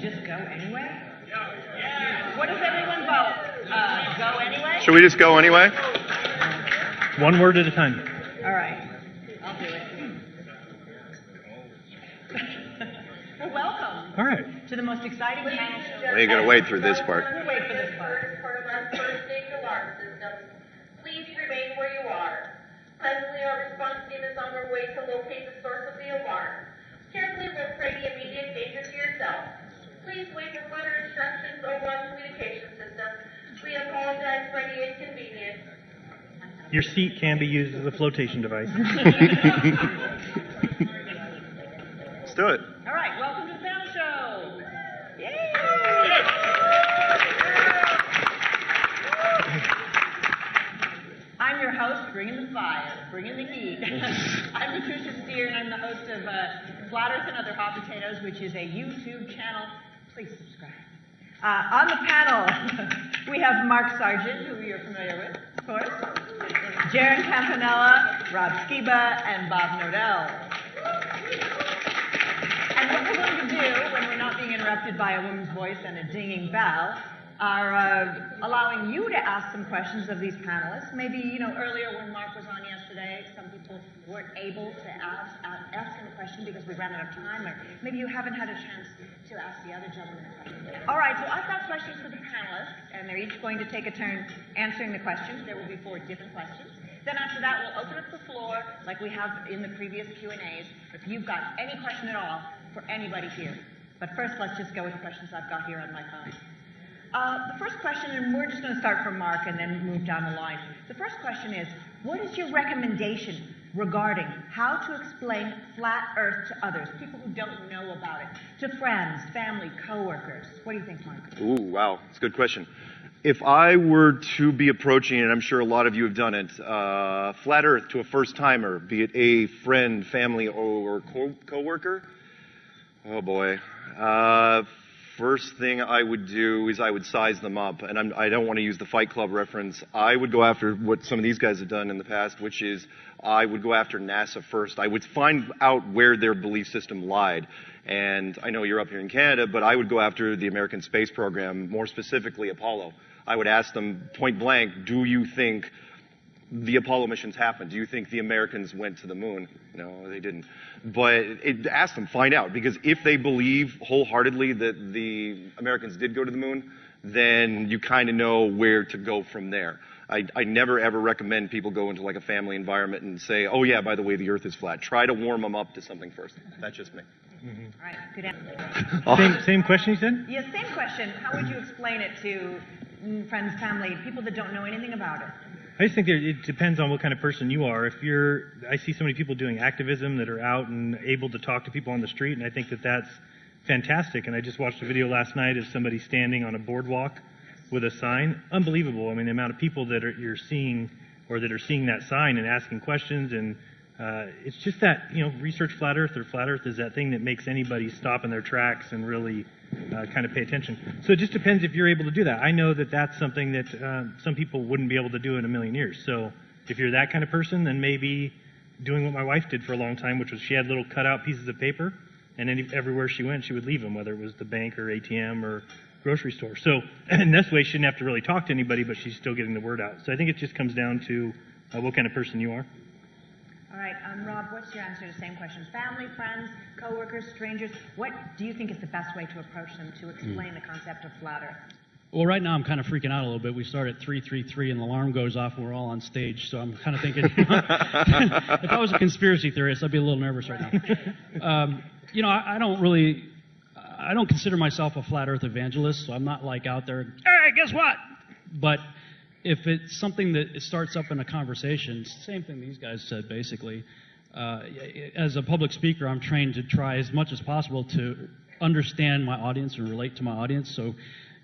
just go anyway? What does everyone vote? Go anyway? Should we just go anyway? One word at a time. All right. I'll do it. Well, welcome. All right. To the most exciting panel show. You're going to wait through this part. We'll wait for this part. For our first stage alarm systems, please remain where you are. Presently, our response team is on their way to locate the source of the alarm. Carefully report the immediate danger to yourself. Please wait for further instructions over on the communication system. We apologize for any inconvenience. Your seat can be used as a flotation device. Let's do it. All right, welcome to the panel show. Yay! I'm your host, bringing the fire, bringing the heat. I'm Patricia Steere, and I'm the host of Flat Earth and Other Hot Potatoes, which is a YouTube channel. Please subscribe. On the panel, we have Mark Sargent, who you're familiar with, of course, Jeran Campanella, Rob Skiba, and Bob Knodel. And what we're going to do, when we're not being interrupted by a woman's voice and a dinging bell, are allowing you to ask some questions of these panelists. Maybe, earlier when Mark was on yesterday, some people weren't able to ask him a question because we ran out of time, or maybe you haven't had a chance to ask the other gentleman a question. All right, so I've got questions for the panelists, and they're each going to take a turn answering the questions. There will be 4 different questions. Then after that, we'll open up the floor like we have in the previous Q&As, if you've got any question at all for anybody here. But first, let's just go with the questions I've got here on my phone. The first question, and we're just going to start from Mark and then move down the line. The first question is, what is your recommendation regarding how to explain flat Earth to others, people who don't know about it, to friends, family, coworkers? What do you think, Mark? Ooh, wow. That's a good question. If I were to be approaching, and I'm sure a lot of you have done it, flat Earth to a first-timer, be it a friend, family, or coworker, oh boy. First thing I would do is I would size them up, and I don't want to use the Fight Club reference. I would go after what some of these guys have done in the past, which is I would go after NASA first. I would find out where their belief system lied. And I know you're up here in Canada, but I would go after the American space program, more specifically Apollo. I would ask them point blank, do you think the Apollo missions happened? Do you think the Americans went to the moon? No, they didn't. But ask them, find out. Because if they believe wholeheartedly that the Americans did go to the moon, then you kind of know where to go from there. I never, ever recommend people go into like a family environment and say, oh, yeah, by the way, the Earth is flat. Try to warm them up to something first. That's just me. Mm-hmm. All right, good answer. Same question you said? Yeah, same question. How would you explain it to friends, family, people that don't know anything about it? I just think that it depends on what kind of person you are. I see so many people doing activism that are out and able to talk to people on the street, and I think that that's fantastic. And I just watched a video last night of somebody standing on a boardwalk with a sign. Unbelievable. I mean, the amount of people that you're seeing or that are seeing that sign and asking questions. And it's just that, research flat Earth, or flat Earth is that thing that makes anybody stop in their tracks and really kind of pay attention. So it just depends if you're able to do that. I know that that's something that some people wouldn't be able to do in a million years. So if you're that kind of person, then maybe doing what my wife did for a long time, which was she had little cutout pieces of paper, and everywhere she went, she would leave them, whether it was the bank or ATM or grocery store. So in this way, she didn't have to really talk to anybody, but she's still getting the word out. So I think it just comes down to what kind of person you are. All right, Rob, what's your answer to the same question? Family, friends, coworkers, strangers, what do you think is the best way to approach them to explain the concept of flat Earth? Well, right now I'm kind of freaking out a little bit. We start at 3:33 and the alarm goes off and we're all on stage, so I'm kind of thinking, if I was a conspiracy theorist, I'd be a little nervous right now. I don't consider myself a flat Earth evangelist, so I'm not like out there, hey, guess what? But if it's something that it starts up in a conversation, same thing these guys said, basically. As a public speaker, I'm trained to try as much as possible to understand my audience and relate to my audience, so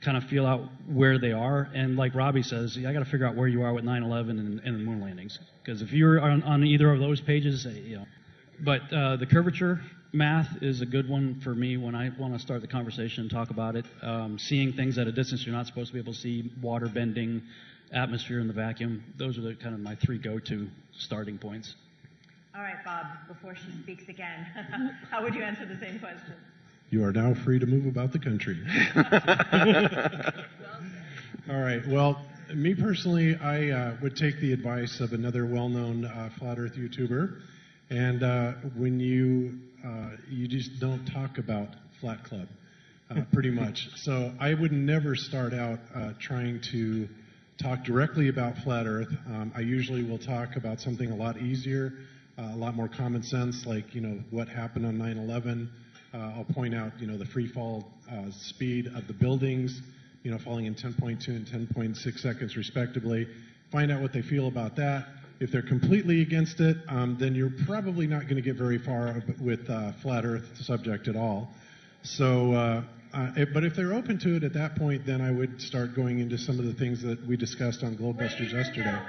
kind of feel out where they are. And like Robbie says, I got to figure out where you are with 9/11 and the moon landings. Because if you're on either of those pages, But the curvature math is a good one for me when I want to start the conversation and talk about it. Seeing things at a distance you're not supposed to be able to see, water bending, atmosphere in the vacuum. Those are kind of my 3 go-to starting points. All right, Bob, before she speaks again, how would you answer the same question? You are now free to move about the country. All right. Well, me personally, I would take the advice of another well-known flat Earth YouTuber, and when you just don't talk about Flat Club, pretty much. So I would never start out trying to talk directly about flat Earth. I usually will talk about something a lot easier, a lot more common sense, like what happened on 9/11. I'll point out the free fall speed of the buildings, falling in 10.2 and 10.6 seconds respectively. Find out what they feel about that. If they're completely against it, then you're probably not going to get very far with flat Earth subject at all. So, but if they're open to it at that point, then I would start going into some of the things that we discussed on Globebusters yesterday.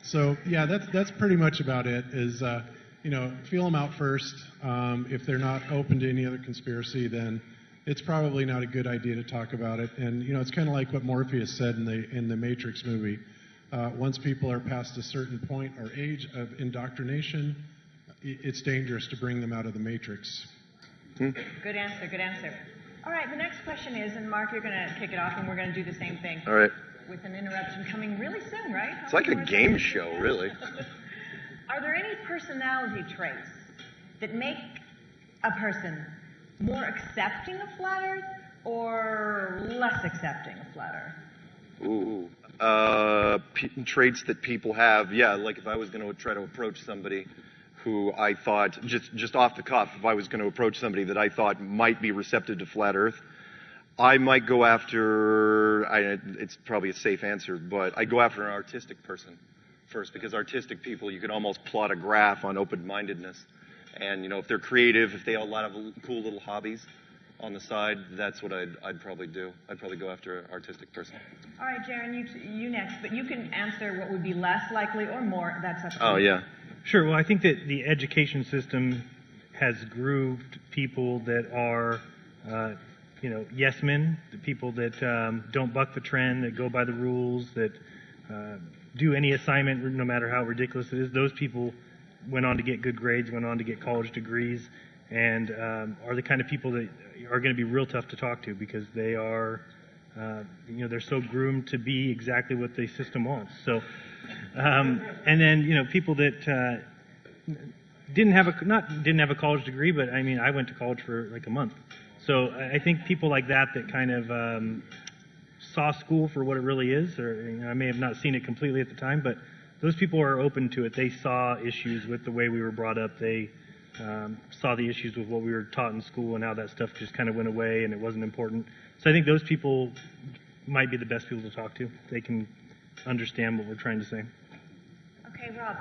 So yeah, that's pretty much about it. Is feel them out first. If they're not open to any other conspiracy, then it's probably not a good idea to talk about it. And it's kind of like what Morpheus said in the Matrix movie. Once people are past a certain point or age of indoctrination, it's dangerous to bring them out of the Matrix. Good answer, good answer. All right, the next question is, and Mark, you're going to kick it off, and we're going to do the same thing. All right. With an interruption coming really soon, right? It's like a game show, really. Are there any personality traits that make a person more accepting of flat Earth or less accepting of flat Earth? Ooh. Traits that people have, yeah, like if I was going to try to approach somebody who I thought, just off the cuff, if I was going to approach somebody that I thought might be receptive to flat Earth, I might go after, it's probably a safe answer, but I go after an artistic person first, because artistic people, you can almost plot a graph on open-mindedness. And, if they're creative, if they have a lot of cool little hobbies on the side, that's what I'd probably do. I'd probably go after an artistic person. All right, Jeran, you next, but you can answer what would be less likely or more. That's up to you. Oh, yeah. Sure. Well, I think that the education system has grooved people that are, yes men, the people that don't buck the trend, that go by the rules, that do any assignment no matter how ridiculous it is. Those people went on to get good grades, went on to get college degrees, and are the kind of people that are going to be real tough to talk to, because they are, they're so groomed to be exactly what the system wants. So, and then people that didn't have a college degree, but I went to college for like a month. So I think people like that kind of saw school for what it really is, or I may have not seen it completely at the time, but those people are open to it. They saw issues with the way we were brought up. They saw the issues with what we were taught in school and how that stuff just kind of went away and it wasn't important. So I think those people might be the best people to talk to. They can understand what we're trying to say. Okay, Rob,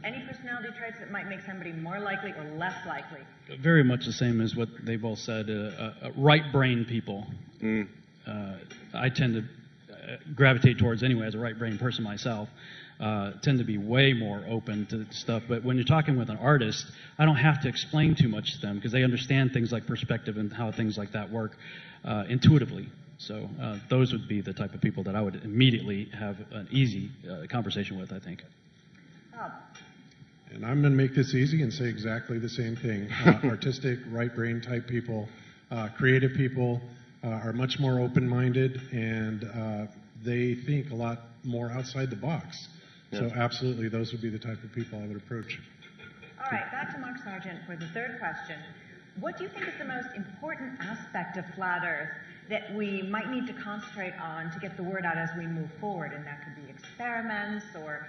any personality traits that might make somebody more likely or less likely? Very much the same as what they both said. Right-brain people. I tend to gravitate towards, anyway, as a right-brain person myself, tend to be way more open to stuff. But when you're talking with an artist, I don't have to explain too much to them, because they understand things like perspective and how things like that work intuitively. So those would be the type of people that I would immediately have an easy conversation with, I think. And I'm going to make this easy and say exactly the same thing. Artistic, right-brain type people, creative people are much more open-minded, and they think a lot more outside the box. Yeah. So absolutely, those would be the type of people I would approach. All right, back to Mark Sargent for the third question. What do you think is the most important aspect of flat Earth that we might need to concentrate on to get the word out as we move forward? And that could be experiments, or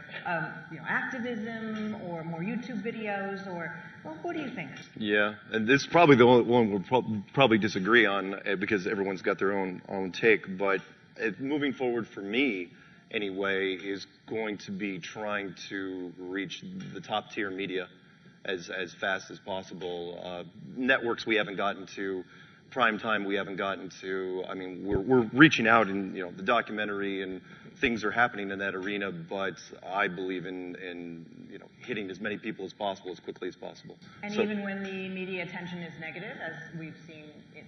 activism, or more YouTube videos, or, well, what do you think? Yeah, and this is probably the only one we'll probably disagree on, because everyone's got their own take. But moving forward for me, anyway, is going to be trying to reach the top tier media as fast as possible. Networks we haven't gotten to, prime time we haven't gotten to. I mean, we're reaching out, and the documentary and things are happening in that arena. But I believe in hitting as many people as possible as quickly as possible. And so, even when the media attention is negative, as we've seen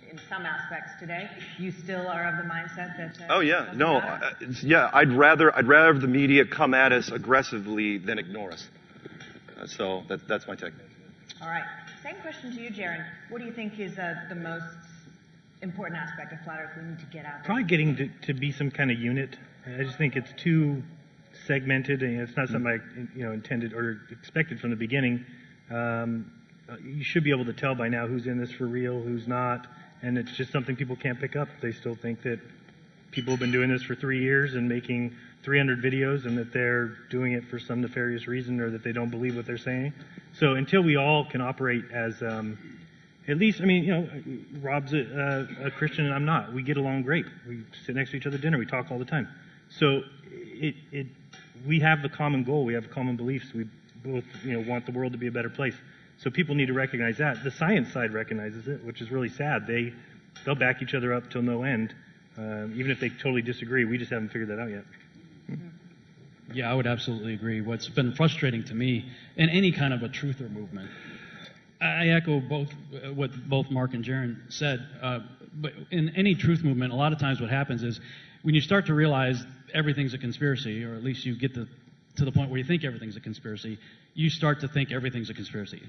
in some aspects today, you still are of the mindset that. Oh yeah, no, yeah. I'd rather the media come at us aggressively than ignore us. So that's my take. All right. Same question to you, Jeran. What do you think is the most important aspect of Flat Earth we need to get out there? Probably getting to be some kind of unit. I just think it's too segmented, and it's not something I intended or expected from the beginning. You should be able to tell by now who's in this for real, who's not, and it's just something people can't pick up. They still think that people have been doing this for 3 years and making 300 videos, and that they're doing it for some nefarious reason, or that they don't believe what they're saying. So until we all can operate as, at least, Rob's a Christian and I'm not. We get along great. We sit next to each other at dinner. We talk all the time. So we have the common goal. We have common beliefs. We both, want the world to be a better place. So people need to recognize that. The science side recognizes it, which is really sad. They'll back each other up till no end, even if they totally disagree. We just haven't figured that out yet. Yeah, I would absolutely agree. What's been frustrating to me in any kind of a truther movement, I echo what both Mark and Jeran said, but in any truth movement, a lot of times what happens is when you start to realize everything's a conspiracy, or at least you get to the point where you think everything's a conspiracy, you start to think everything's a conspiracy.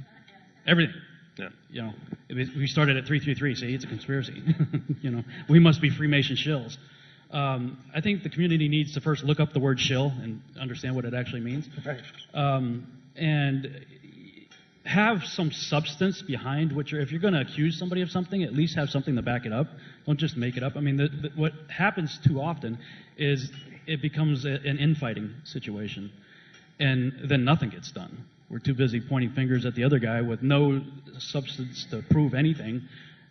Everything. Yeah. We started at 333. See, it's a conspiracy. We must be Freemason shills. I think the community needs to first look up the word shill and understand what it actually means. Right. And have some substance behind if you're going to accuse somebody of something, at least have something to back it up. Don't just make it up. I mean, what happens too often is it becomes an infighting situation, and then nothing gets done. We're too busy pointing fingers at the other guy with no substance to prove anything,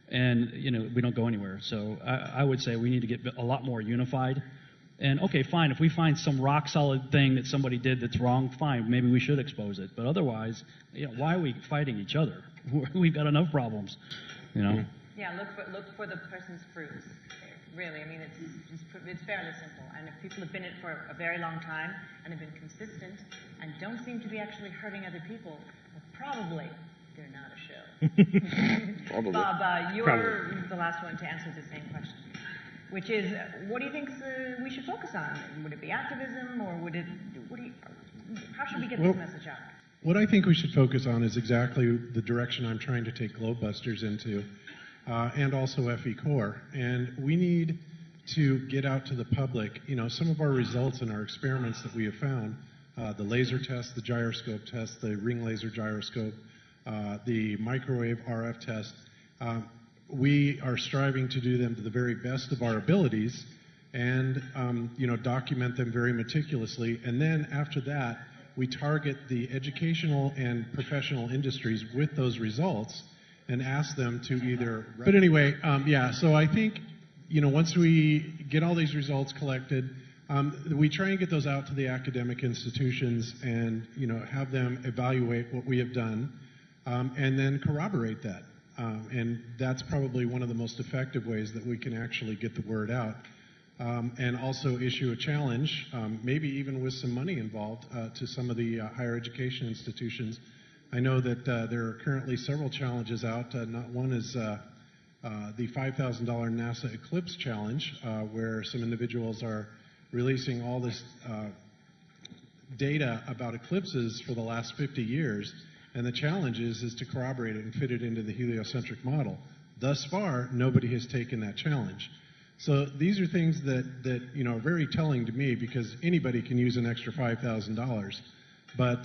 and we don't go anywhere. So I would say we need to get a lot more unified. And okay, fine, if we find some rock solid thing that somebody did that's wrong, fine, maybe we should expose it. But otherwise, why are we fighting each other? We've got enough problems, Yeah, look for the person's fruits. Really, I mean, it's fairly simple. And if people have been in it for a very long time and have been consistent and don't seem to be actually hurting other people, well, probably they're not a show. Probably. Bob, you're the last one to answer the same question, which is, what do you think we should focus on? Would it be activism, or how should we get this message out? What I think we should focus on is exactly the direction I'm trying to take Globebusters into, and also FECOR. And we need to get out to the public, some of our results in our experiments that we have found, the laser test, the gyroscope test, the ring laser gyroscope, the microwave RF test. We are striving to do them to the very best of our abilities and, document them very meticulously. And then after that, we target the educational and professional industries with those results and ask them to either... But anyway, so I think, once we get all these results collected, we try and get those out to the academic institutions and, have them evaluate what we have done, and then corroborate that. And that's probably one of the most effective ways that we can actually get the word out. And also issue a challenge, maybe even with some money involved, to some of the higher education institutions. I know that there are currently several challenges out. One is the $5,000 NASA Eclipse Challenge, where some individuals are releasing all this data about eclipses for the last 50 years. And the challenge is to corroborate it and fit it into the heliocentric model. Thus far, nobody has taken that challenge. So these are things that are very telling to me, because anybody can use an extra $5,000. But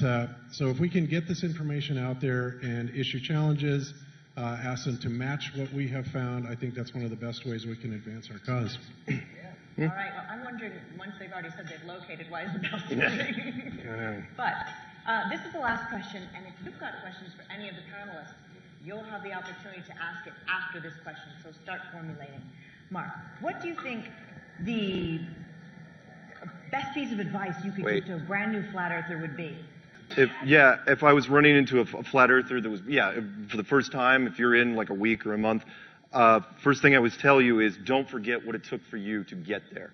so if we can get this information out there and issue challenges, ask them to match what we have found, I think that's one of the best ways we can advance our cause. Yeah. All right. Well, I'm wondering, once they've already said they've located, why is the bell ringing? But this is the last question, and if you've got questions for any of the panelists, you'll have the opportunity to ask it after this question, so start formulating. Mark, what do you think the best piece of advice you could give to a brand new flat earther would be? If I was running into a flat earther that was, for the first time, if you're in like a week or a month, first thing I would tell you is don't forget what it took for you to get there.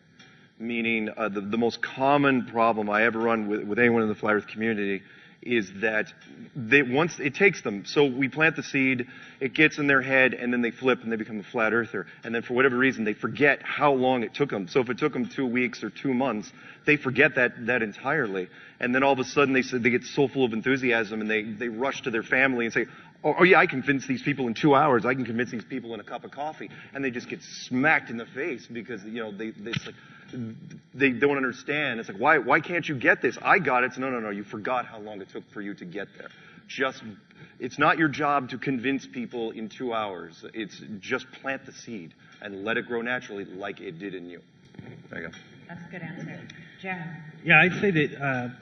Meaning the most common problem I ever run with anyone in the flat earth community is that once it takes them, so we plant the seed, it gets in their head, and then they flip and they become a flat earther. And then for whatever reason, they forget how long it took them. So if it took them 2 weeks or 2 months, they forget that entirely. And then all of a sudden they get so full of enthusiasm and they rush to their family and say, Oh yeah, I convince these people in 2 hours. I can convince these people in a cup of coffee, and they just get smacked in the face because it's like they don't understand. It's like why can't you get this? I got it. So, no. You forgot how long it took for you to get there. It's not your job to convince people in 2 hours. It's just plant the seed and let it grow naturally, like it did in you. There you go. That's a good answer, Jeran. Yeah, I'd say that.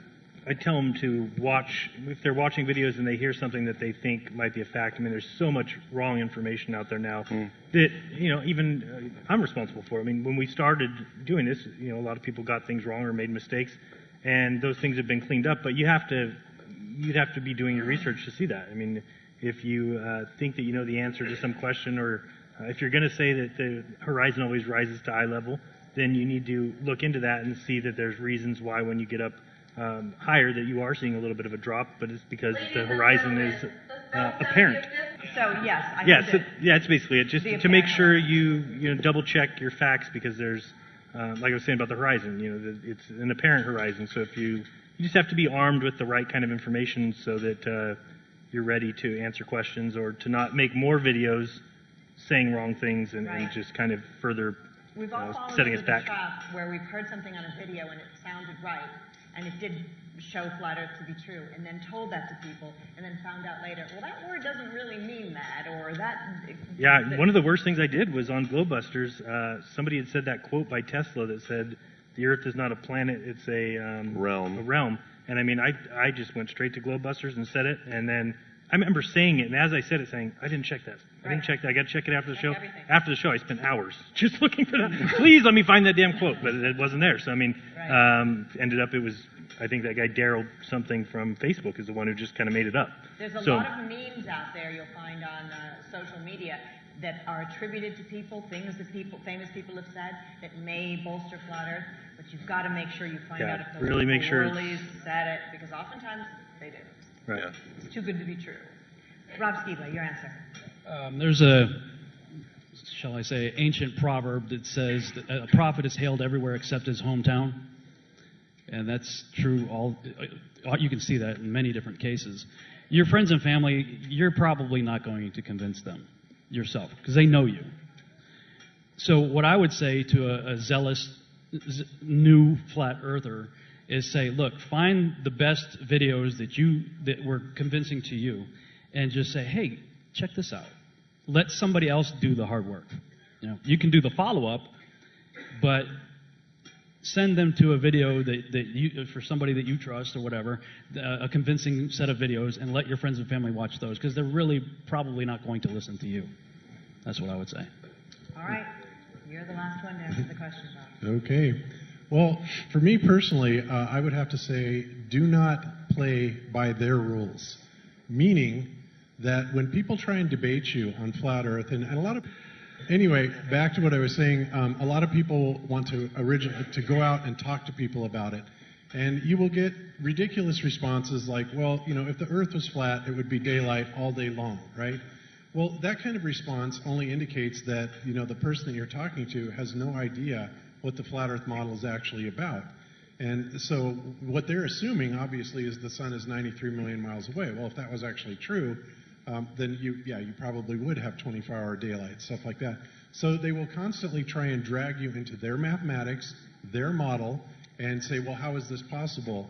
I tell them to watch, if they're watching videos and they hear something that they think might be a fact. I mean, there's so much wrong information out there now that, even I'm responsible for. I mean, when we started doing this, a lot of people got things wrong or made mistakes, and those things have been cleaned up. But you'd have to be doing your research to see that. I mean, if you think that you know the answer to some question, or if you're going to say that the horizon always rises to eye level, then you need to look into that and see that there's reasons why when you get up higher that you are seeing a little bit of a drop, but it's because the horizon is apparent. So yes, I think it's basically it. Just to make sure you double check your facts, because there's like I was saying about the horizon, it's an apparent horizon. So if you just have to be armed with the right kind of information so that you're ready to answer questions or to not make more videos saying wrong things and just kind of further we've all fallen setting into us back. the trap where we've heard something on a video and it sounded right, and it did show flat Earth to be true, and then told that to people, and then found out later, well, that word doesn't really mean that, or that... Yeah, one of the worst things I did was on Globebusters, somebody had said that quote by Tesla that said, the Earth is not a planet, it's a realm. And I mean, I just went straight to Globebusters and said it, and then I remember saying it, and as I said it, saying, I didn't check that. I didn't check that. I got to check it after the show. Everything. After the show, I spent hours just looking for that. Please let me find that damn quote, but it wasn't there. So I mean, ended up it was. I think that guy Daryl something from Facebook is the one who just kind of made it up. There's a lot of memes out there you'll find on social media that are attributed to people, things that famous people have said that may bolster flat Earth, but you've got to make sure you find out if those really make sure really said it, because oftentimes they do. Right. Yeah. It's too good to be true. Rob Skiba, your answer. There's a, shall I say, ancient proverb that says that a prophet is hailed everywhere except his hometown. And that's true. You can see that in many different cases. Your friends and family, you're probably not going to convince them yourself because they know you. So what I would say to a zealous new flat earther is say, look, find the best videos that were convincing to you, and just say, hey, check this out. Let somebody else do the hard work. You can do the follow-up, but send them to a video for somebody that you trust or whatever, a convincing set of videos, and let your friends and family watch those, because they're really probably not going to listen to you. That's what I would say. All right. You're the last one to answer the question, Bob. Okay. Well, for me personally, I would have to say, do not play by their rules. Meaning that when people try and debate you on flat Earth, and a lot of... Anyway, back to what I was saying, a lot of people want to go out and talk to people about it. And you will get ridiculous responses like, well, if the Earth was flat, it would be daylight all day long, right? Well, that kind of response only indicates that, the person that you're talking to has no idea what the flat Earth model is actually about. And so what they're assuming, obviously, is the sun is 93 million miles away. Well, if that was actually true, then you probably would have 24-hour daylight, stuff like that. So they will constantly try and drag you into their mathematics, their model, and say, well, how is this possible?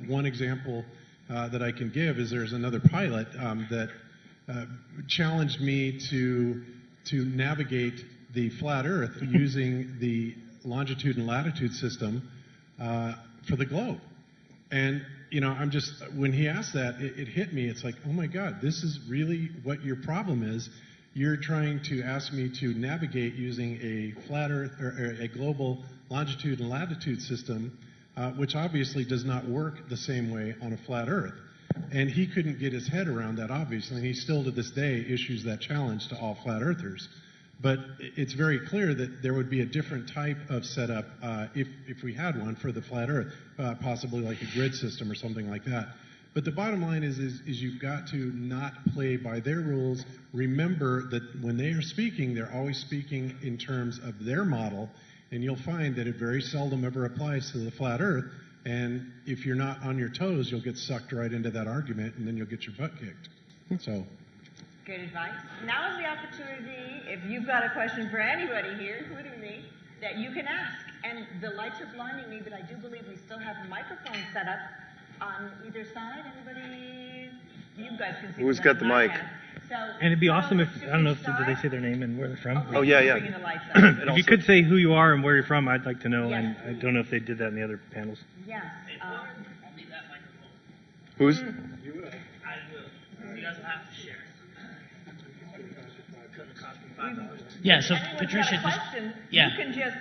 One example that I can give is there's another pilot that challenged me to navigate the flat Earth using the longitude and latitude system for the globe. And when he asked that, it hit me. It's like, oh my God, this is really what your problem is. You're trying to ask me to navigate using a flat Earth or a global longitude and latitude system, which obviously does not work the same way on a flat Earth. And he couldn't get his head around that, obviously, and he still to this day issues that challenge to all flat earthers. But it's very clear that there would be a different type of setup if we had one for the flat Earth, possibly like a grid system or something like that. But the bottom line is you've got to not play by their rules. Remember that when they are speaking, they're always speaking in terms of their model, and you'll find that it very seldom ever applies to the flat Earth. And if you're not on your toes, you'll get sucked right into that argument, and then you'll get your butt kicked. So Good advice. Now is the opportunity, if you've got a question for anybody here, including me, that you can ask. And the lights are blinding me, but I do believe we still have microphones set up on either side. Anybody? You guys can see. Who's got the mic? So, And it'd be awesome if, I don't know, did they say their name and where they're from? Oh, yeah, yeah. Bringing the lights up. If you could say who you are and where you're from, I'd like to know, Yes, and I please. don't know if they did that in the other panels. Yes. Who's? I will. You guys will have to share. Yeah, so Anyone Patricia, got a question, yeah. you can just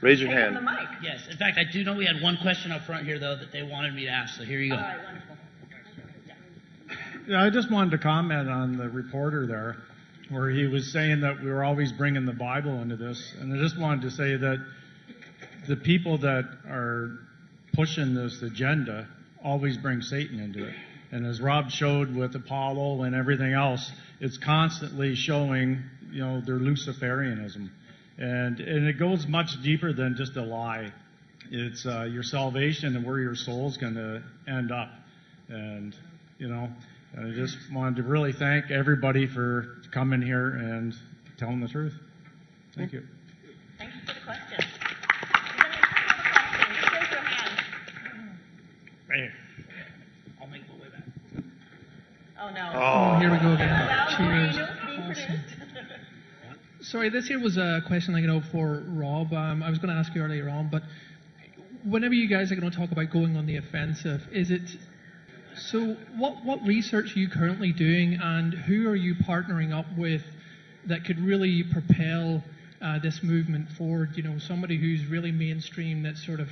Raise your take hand. on the mic. yes. In fact, I do know we had one question up front here, though, that they wanted me to ask, so here you go. All right, wonderful. Yeah, I just wanted to comment on the reporter there, where he was saying that we were always bringing the Bible into this. And I just wanted to say that the people that are pushing this agenda always bring Satan into it. And as Rob showed with Apollo and everything else, it's constantly showing, their Luciferianism. And it goes much deeper than just a lie. It's your salvation and where your soul's going to end up. And, I just wanted to really thank everybody for coming here and telling the truth. Thank you. Thank you for the question. Does anyone have a question? Just raise your hand. Right here. I'll make my way back. Oh, no. Oh. Here we go again. Well, Cheers. Marino's being Awesome. produced. Sorry, this here was a question for Rob. I was going to ask you earlier on, but whenever you guys are going to talk about going on the offensive, what research are you currently doing, and who are you partnering up with that could really propel this movement forward? Somebody who's really mainstream that sort of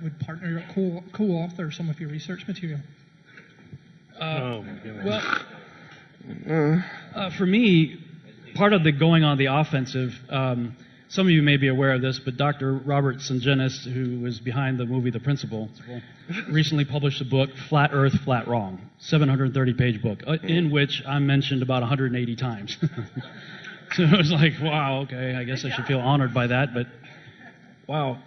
would partner, co-author some of your research material. Oh, my goodness. Well, for me, part of the going on the offensive, some of you may be aware of this, but Dr. Robert Sungenis, who was behind the movie The Principle, recently published a book, Flat Earth, Flat Wrong, 730-page book, in which I'm mentioned about 180 times. So it was like, wow, okay, I guess I should feel honored by that, but wow.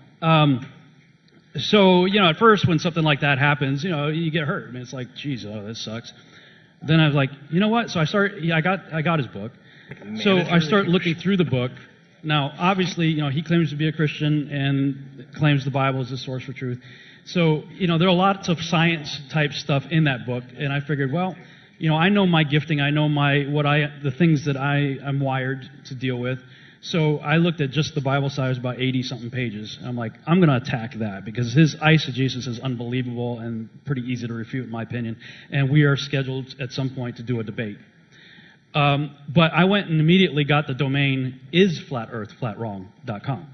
So, at first when something like that happens, you get hurt. I mean, it's like, geez, this sucks. Then I was like, you know what? So I got his book. So I start looking through the book. Now, obviously, he claims to be a Christian and claims the Bible is the source for truth. So, there are lots of science-type stuff in that book, and I figured, well, I know my gifting, I know the things that I'm wired to deal with. So I looked at just the Bible side, it was about 80-something pages. And I'm like, I'm going to attack that because his eisegesis is unbelievable and pretty easy to refute, in my opinion. And we are scheduled at some point to do a debate. But I went and immediately got the domain isflatearthflatwrong.com.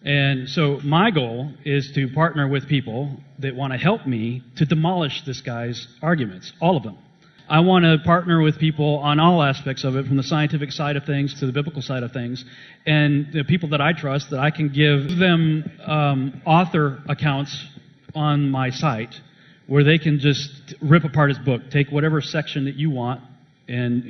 And so my goal is to partner with people that want to help me to demolish this guy's arguments, all of them. I want to partner with people on all aspects of it, from the scientific side of things to the biblical side of things, and the people that I trust, that I can give them author accounts on my site where they can just rip apart his book, take whatever section that you want, and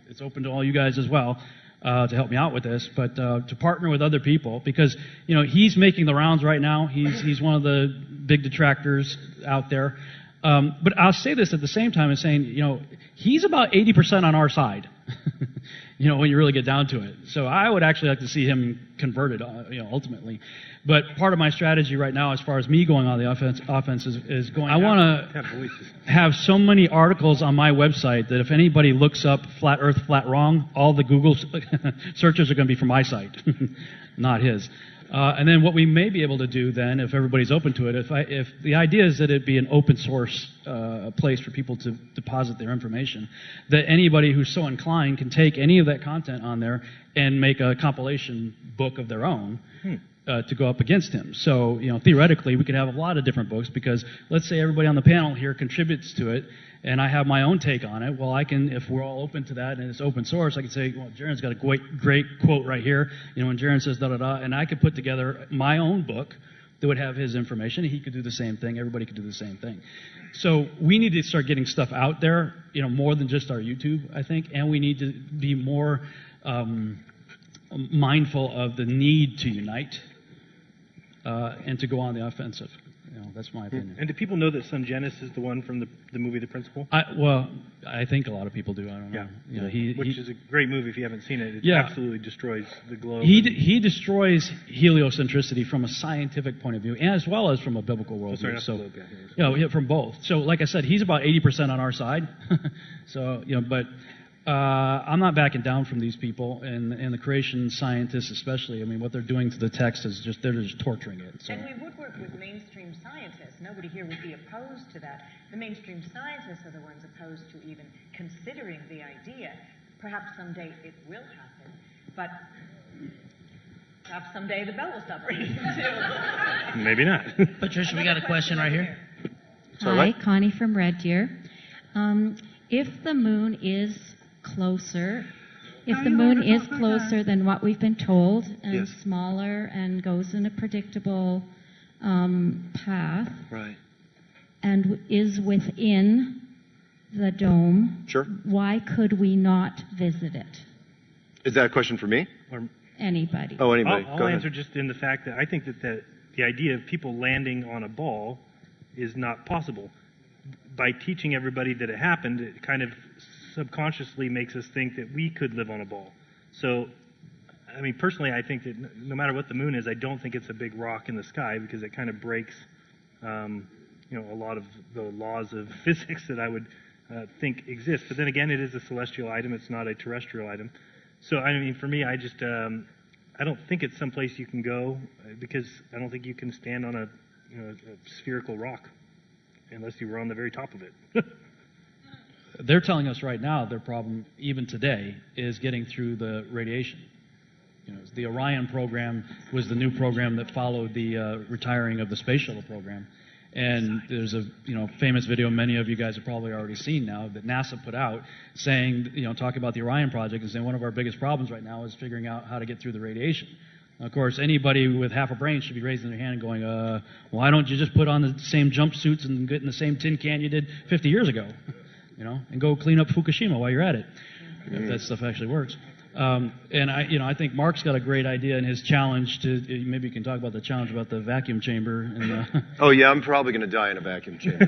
it's open to all you guys as well to help me out with this, but to partner with other people, because he's making the rounds right now. He's one of the big detractors out there. But I'll say this at the same time as saying, he's about 80% on our side, when you really get down to it. So I would actually like to see him converted, ultimately. But part of my strategy right now, as far as me going on the offense is going, I want to have so many articles on my website that if anybody looks up Flat Earth, Flat Wrong, all the Google searches are going to be from my site, not his. And then what we may be able to do then, if everybody's open to it, if the idea is that it be an open source place for people to deposit their information, that anybody who's so inclined can take any of that content on there and make a compilation book of their own to go up against him. So, theoretically, we could have a lot of different books because let's say everybody on the panel here contributes to it, and I have my own take on it. Well, I can, if we're all open to that and it's open source, I can say, well, Jeran's got a great quote right here, and Jeran says da-da-da, and I could put together my own book that would have his information, and he could do the same thing, everybody could do the same thing. So we need to start getting stuff out there, more than just our YouTube, I think, and we need to be more mindful of the need to unite and to go on the offensive. That's my opinion. And do people know that Sungenis is the one from the movie The Principal? I think a lot of people do. I don't know. Yeah. Which is a great movie if you haven't seen it. It Yeah. absolutely destroys the globe. He destroys heliocentricity from a scientific point of view, as well as from a biblical worldview. From both. So, like I said, he's about 80% on our side. So, but I'm not backing down from these people, and the creation scientists especially. I mean, what they're doing to the text is they're just torturing it. So. And we would work with mainstream scientists. Nobody here would be opposed to that. The mainstream scientists are the ones opposed to even considering the idea. Perhaps someday it will happen, but perhaps someday the bell will stop ringing too. Maybe not. Patricia, we got a question right here. Hi, Connie from Red Deer. If the moon is closer, than what we've been told, and smaller and goes in a predictable path, right, and is within the dome, sure, why could we not visit it? Is that a question for me? Or anybody? Oh, anybody. I'll answer just in the fact that I think that the idea of people landing on a ball is not possible. By teaching everybody that it happened, it kind of subconsciously makes us think that we could live on a ball. So, I mean, personally, I think that no matter what the moon is, I don't think it's a big rock in the sky because it kind of breaks, a lot of the laws of physics that I would think exist. But then again, it is a celestial item; it's not a terrestrial item. So, I mean, for me, I just I don't think it's someplace you can go because I don't think you can stand on a spherical rock unless you were on the very top of it. They're telling us right now their problem, even today, is getting through the radiation. The Orion program was the new program that followed the retiring of the space shuttle program. And there's a famous video many of you guys have probably already seen now that NASA put out saying, talking about the Orion project and saying one of our biggest problems right now is figuring out how to get through the radiation. Of course, anybody with half a brain should be raising their hand and going, why don't you just put on the same jumpsuits and get in the same tin can you did 50 years ago? And go clean up Fukushima while you're at it, if that stuff actually works. And I think Mark's got a great idea in his challenge to, maybe you can talk about the challenge about the vacuum chamber. And, Oh yeah, I'm probably going to die in a vacuum chamber.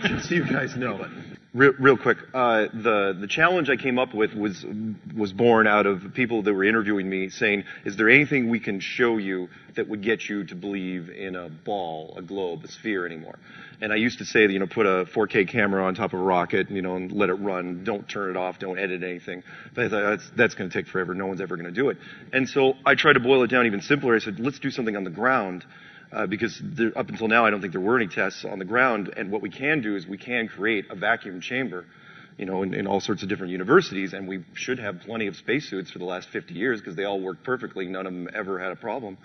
Just so you guys know. Real quick, the challenge I came up with was born out of people that were interviewing me saying, is there anything we can show you that would get you to believe in a ball, a globe, a sphere anymore? And I used to say, put a 4K camera on top of a rocket, and let it run. Don't turn it off. Don't edit anything. But I thought that's going to take forever. No one's ever going to do it. And so I tried to boil it down even simpler. I said, let's do something on the ground. Because up until now, I don't think there were any tests on the ground. And what we can do is we can create a vacuum chamber, in all sorts of different universities. And we should have plenty of spacesuits for the last 50 years because they all worked perfectly. None of them ever had a problem.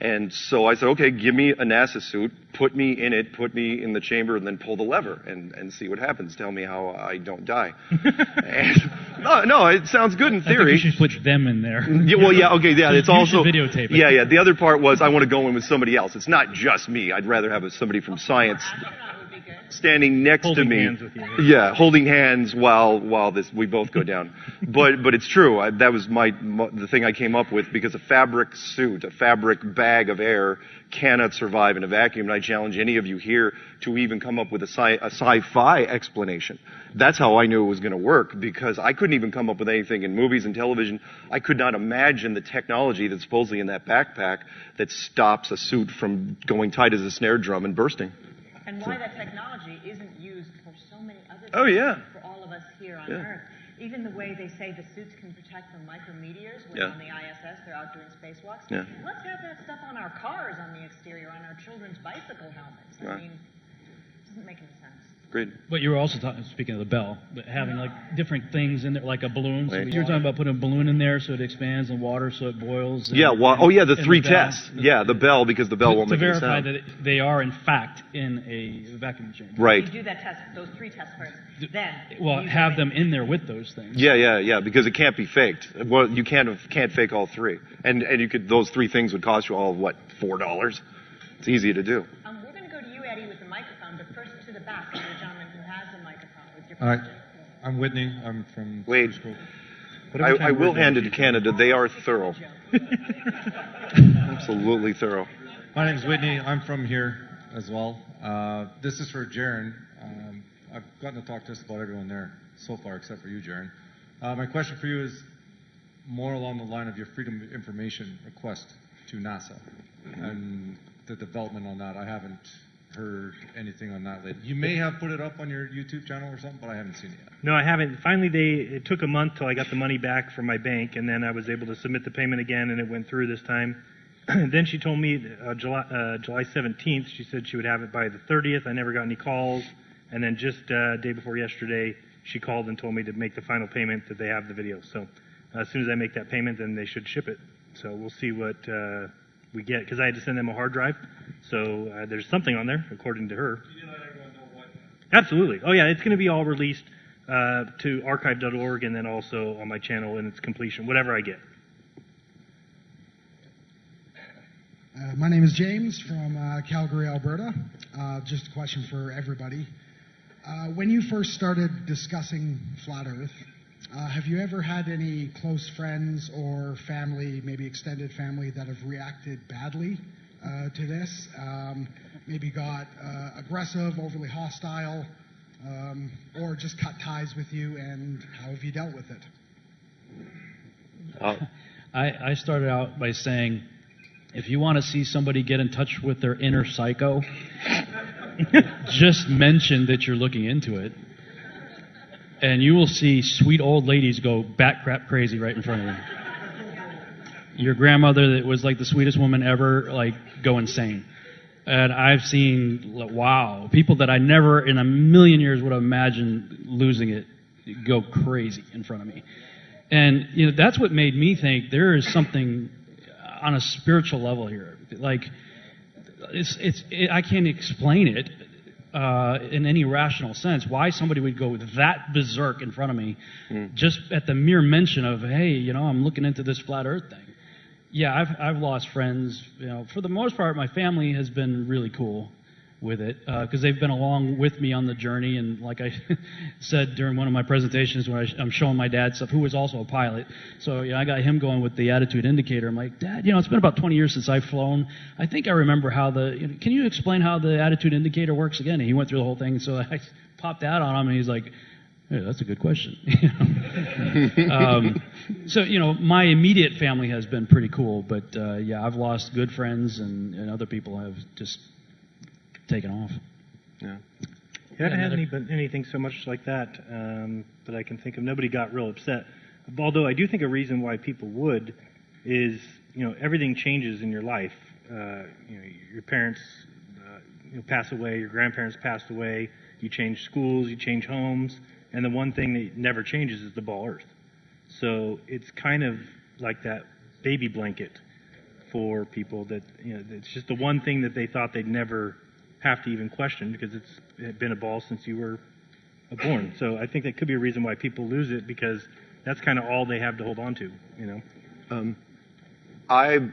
And so I said, okay, give me a NASA suit, put me in it, put me in the chamber, and then pull the lever and see what happens. Tell me how I don't die. No, it sounds good in theory. I think you should put them in there. It's also videotape it. Yeah. The other part was I want to go in with somebody else. It's not just me. I'd rather have somebody from science standing next to me. Hands with you. Yeah, holding hands while we both go down. But it's true. That was the thing I came up with because a fabric suit, a fabric bag of air cannot survive in a vacuum. And I challenge any of you here to even come up with a sci-fi explanation. That's how I knew it was going to work because I couldn't even come up with anything in movies and television. I could not imagine the technology that's supposedly in that backpack that stops a suit from going tight as a snare drum and bursting. And why that technology isn't used for so many other things for all of us here on Earth. Even the way they say the suits can protect from micrometeors when on the ISS, they're out doing spacewalks. Yeah. Let's have that stuff on our cars on the exterior, on our children's bicycle helmets. I mean, it doesn't make any sense. Great. But you were also speaking of the bell, but having like different things in there, like a balloon. So you were talking about putting a balloon in there so it expands in water, so it boils. The three tests. The bell, because the bell won't make any sound. To verify that they are in fact in a vacuum chamber. Right. You do that test, those 3 tests first, then. Well, have them in there with those things. Yeah, because it can't be faked. Well, you can't fake all 3, and those 3 things would cost you all $4. It's easy to do. We're going to go to you, Eddie, with the microphone, but first to the back, the gentleman who has the microphone with your question. Hi, I'm Whitney. I'm from Wade. school. I will hand it to Canada. They are thorough. Absolutely thorough. My name's Whitney. I'm from here. as well. This is for Jeran. I've gotten to talk to just about everyone there so far, except for you, Jeran. My question for you is more along the line of your Freedom of Information request to NASA and the development on that. I haven't heard anything on that lately. You may have put it up on your YouTube channel or something, but I haven't seen it yet. No, I haven't. Finally, it took a month till I got the money back from my bank, and then I was able to submit the payment again, and it went through this time. Then she told me July 17th, she said she would have it by the 30th. I never got any calls. And then just day before yesterday, she called and told me to make the final payment, that they have the video. So as soon as I make that payment, then they should ship it. So we'll see what we get, because I had to send them a hard drive. So there's something on there, according to her. Can you let everyone know what? Absolutely. Oh, yeah, it's going to be all released to archive.org and then also on my channel in its completion, whatever I get. My name is James from Calgary, Alberta. Just a question for everybody. When you first started discussing Flat Earth, have you ever had any close friends or family, maybe extended family, that have reacted badly to this? Maybe got aggressive, overly hostile, or just cut ties with you, and how have you dealt with it? I started out by saying, if you want to see somebody get in touch with their inner psycho, just mention that you're looking into it, and you will see sweet old ladies go bat crap crazy right in front of you. Your grandmother that was like the sweetest woman ever, like, go insane. And I've seen, wow, people that I never in a million years would have imagined losing it go crazy in front of me. And that's what made me think there is something on a spiritual level here. Like, I can't explain it in any rational sense, why somebody would go that berserk in front of me just at the mere mention of, hey, I'm looking into this flat earth thing. Yeah, I've lost friends. For the most part, my family has been really cool with it because they've been along with me on the journey. And like I said during one of my presentations when I'm showing my dad stuff, who was also a pilot, so I got him going with the attitude indicator. I'm like, Dad, it's been about 20 years since I've flown. I think I remember how can you explain how the attitude indicator works again? And he went through the whole thing, so I popped that on him, and he's like, hey, that's a good question. So, my immediate family has been pretty cool, but yeah, I've lost good friends, and other people have just taken off. Yeah. I haven't had anything so much like that that I can think of. Nobody got real upset. Although I do think a reason why people would is, everything changes in your life. Your parents pass away, your grandparents passed away, you change schools, you change homes, and the one thing that never changes is the ball earth. So it's kind of like that baby blanket for people that, it's just the one thing that they thought they'd never have to even question because it had been a ball since you were born. So I think that could be a reason why people lose it, because that's kind of all they have to hold on to,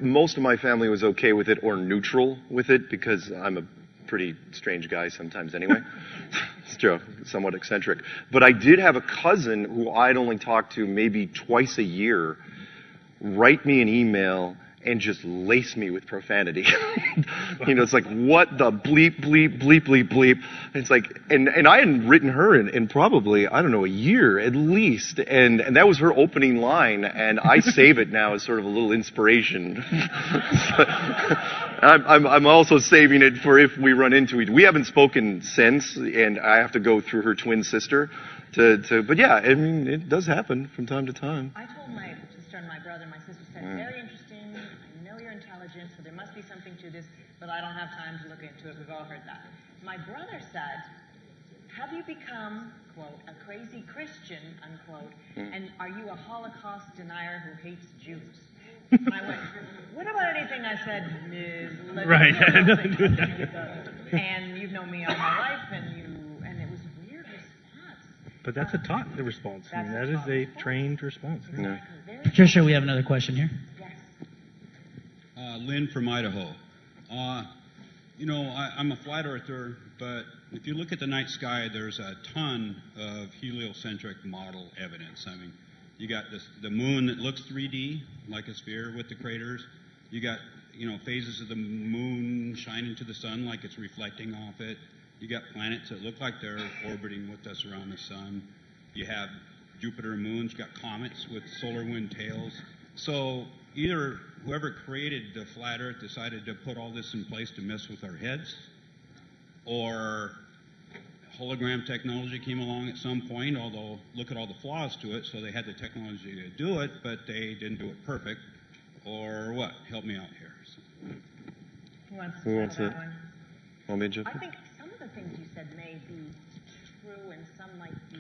Most of my family was okay with it or neutral with it because I'm a pretty strange guy sometimes anyway. It's true, somewhat eccentric. But I did have a cousin who I'd only talked to maybe twice a year write me an email and just lace me with profanity. It's like, what the bleep, bleep, bleep, bleep, bleep. It's like, and I hadn't written her in probably, I don't know, a year at least. And that was her opening line, and I save it now as sort of a little inspiration. I'm also saving it for if we run into it. We haven't spoken since, and I have to go through her twin sister but yeah, I mean, it does happen from time to time. I told my sister and my brother, my sister said, very interesting, I know you're intelligent, so there must be something to this, but I don't have time to look into it. We've all heard that. My brother said, have you become, quote, a crazy Christian, unquote, and are you a Holocaust denier who hates Jews? And I went, what about anything I said is right, nothing to do with that. And you've known me all my life, and it was a weird response. But that's a taught response. I mean, that is a trained response. Yeah. Patricia, we have another question here. Yes. Lynn from Idaho. I'm a flat earther, but if you look at the night sky, there's a ton of heliocentric model evidence. I mean, you got the moon that looks 3D, like a sphere with the craters. You got, phases of the moon shine into the sun like it's reflecting off it. You got planets that look like they're orbiting with us around the sun. You have Jupiter and moons. You got comets with solar wind tails. So either whoever created the flat Earth decided to put all this in place to mess with our heads, or hologram technology came along at some point, although look at all the flaws to it, so they had the technology to do it, but they didn't do it perfect, or what? Help me out here. So. Who wants it? that one? Want me to jump I in? think some of the things you said may be true and some might be...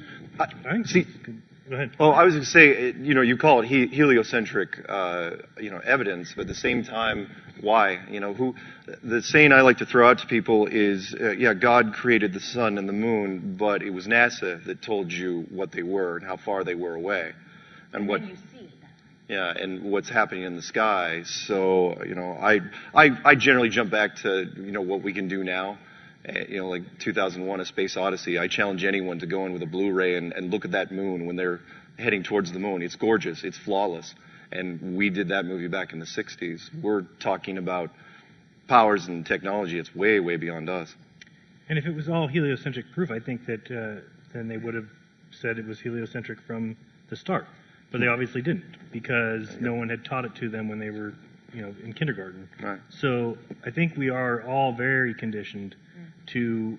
Go ahead. Oh, I was going to say, you call it heliocentric, evidence, but at the same time, why? The saying I like to throw out to people is, God created the sun and the moon, but it was NASA that told you what they were and how far they were away, and what. When you see it. Yeah, and what's happening in the sky. So, I generally jump back to, what we can do now. Like 2001, A Space Odyssey. I challenge anyone to go in with a Blu-ray and look at that moon when they're heading towards the moon. It's gorgeous. It's flawless. And we did that movie back in the 60s. We're talking about powers and technology. It's way, way beyond us. And if it was all heliocentric proof, I think that then they would have said it was heliocentric from the start. But they obviously didn't, because no one had taught it to them when they were, in kindergarten. Right. So I think we are all very conditioned to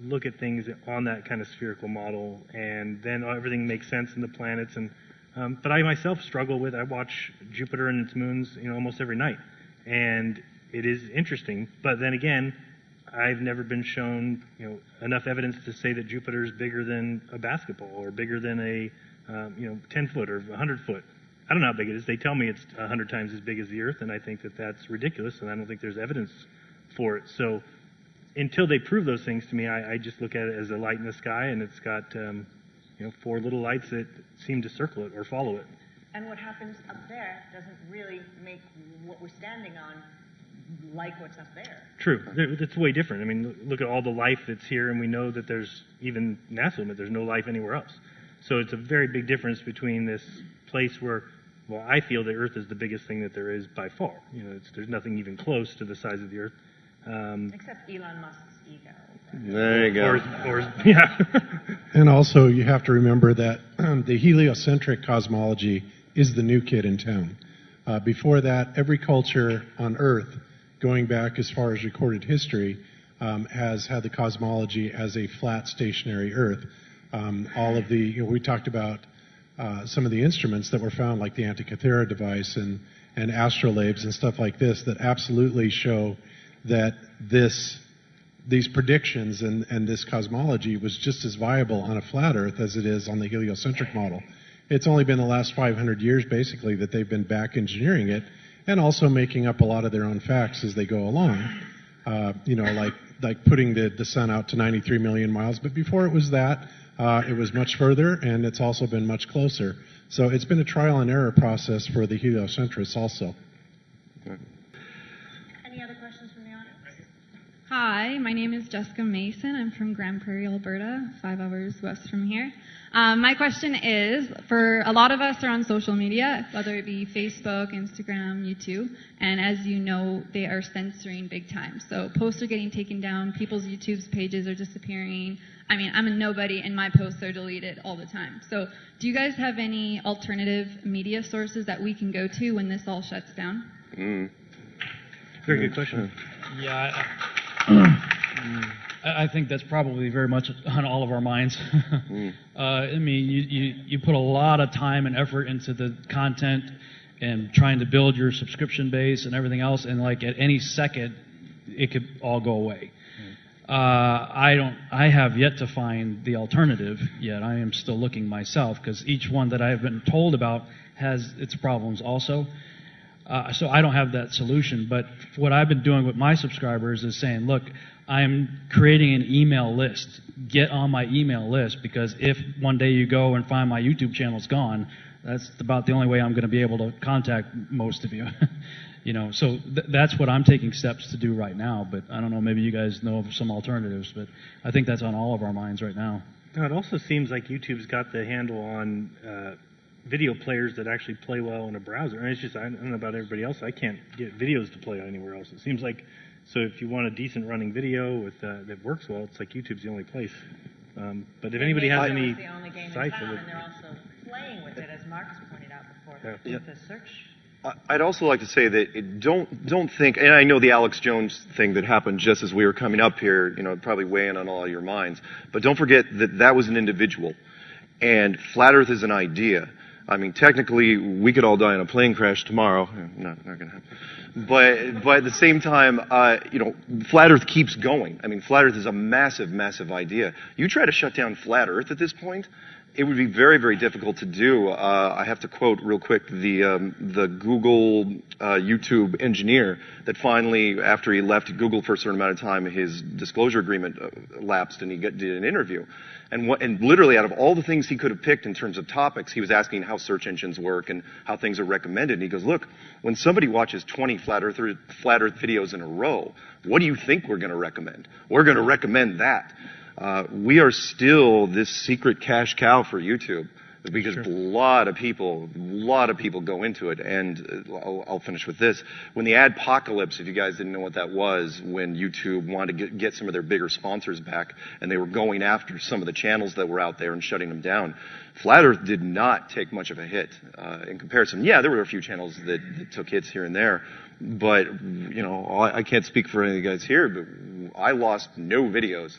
look at things on that kind of spherical model, and then everything makes sense in the planets. And but I myself struggle with. I watch Jupiter and its moons, almost every night, and it is interesting. But then again, I've never been shown, enough evidence to say that Jupiter is bigger than a basketball or bigger than a 10 foot or 100 foot. I don't know how big it is. They tell me it's 100 times as big as the Earth, and I think that that's ridiculous, and I don't think there's evidence for it. So until they prove those things to me, I just look at it as a light in the sky, and it's got 4 little lights that seem to circle it or follow it. And what happens up there doesn't really make what we're standing on like what's up there. True. It's way different. I mean, look at all the life that's here, and we know that there's, even NASA admit there's no life anywhere else. So it's a very big difference between this place where, well, I feel the Earth is the biggest thing that there is by far. There's nothing even close to the size of the Earth. Except Elon Musk's ego. There you go. Yeah. And also, you have to remember that the heliocentric cosmology is the new kid in town. Before that, every culture on Earth, going back as far as recorded history, has had the cosmology as a flat, stationary Earth. All of the, we talked about some of the instruments that were found, like the Antikythera device and astrolabes and stuff like this, that absolutely show that these predictions and this cosmology was just as viable on a flat Earth as it is on the heliocentric model. It's only been the last 500 years, basically, that they've been back engineering it and also making up a lot of their own facts as they go along. Like putting the sun out to 93 million miles. But before it was that, it was much further, and it's also been much closer. So it's been a trial and error process for the heliocentrists also. Any other questions from the audience? Hi, my name is Jessica Mason. I'm from Grand Prairie, Alberta, 5 hours west from here. My question is, for a lot of us are on social media, whether it be Facebook, Instagram, YouTube, and as you know, they are censoring big time. So posts are getting taken down, people's YouTube pages are disappearing. I mean, I'm a nobody and my posts are deleted all the time. So do you guys have any alternative media sources that we can go to when this all shuts down? Very good question. Yeah, I think that's probably very much on all of our minds. I mean, you put a lot of time and effort into the content and trying to build your subscription base and everything else, and like at any second, it could all go away. I have yet to find the alternative yet. I am still looking myself, because each one that I have been told about has its problems also. So I don't have that solution, but what I've been doing with my subscribers is saying, look, I'm creating an email list. Get on my email list, because if one day you go and find my YouTube channel's gone, that's about the only way I'm going to be able to contact most of you. So that's what I'm taking steps to do right now, but I don't know, maybe you guys know of some alternatives, but I think that's on all of our minds right now. It also seems like YouTube's got the handle on video players that actually play well in a browser. And it's just, I don't know about everybody else, I can't get videos to play anywhere else. It seems like, so if you want a decent running video with that works well, it's like YouTube's the only place. But if anybody has any it's the only game in sites town, of it, and they're also playing with it, as Mark's pointed out before, Yeah. with the search. I'd also like to say that don't think, and I know the Alex Jones thing that happened just as we were coming up here, probably weighing on all your minds, but don't forget that that was an individual, and flat Earth is an idea. I mean, technically, we could all die in a plane crash tomorrow. Not going to happen. But at the same time, flat Earth keeps going. I mean, flat Earth is a massive, massive idea. You try to shut down flat Earth at this point, it would be very, very difficult to do. I have to quote real quick the Google YouTube engineer that finally, after he left Google for a certain amount of time, his disclosure agreement lapsed, and he did an interview. And literally, out of all the things he could have picked in terms of topics, he was asking how search engines work and how things are recommended. And he goes, look, when somebody watches 20 flat Earth videos in a row, what do you think we're going to recommend? We're going to recommend that. We are still this secret cash cow for YouTube because a lot of people go into it. And I'll finish with this. When the adpocalypse, if you guys didn't know what that was, when YouTube wanted to get some of their bigger sponsors back and they were going after some of the channels that were out there and shutting them down, Flat Earth did not take much of a hit in comparison. Yeah, there were a few channels that took hits here and there, but I can't speak for any of you guys here, but I lost no videos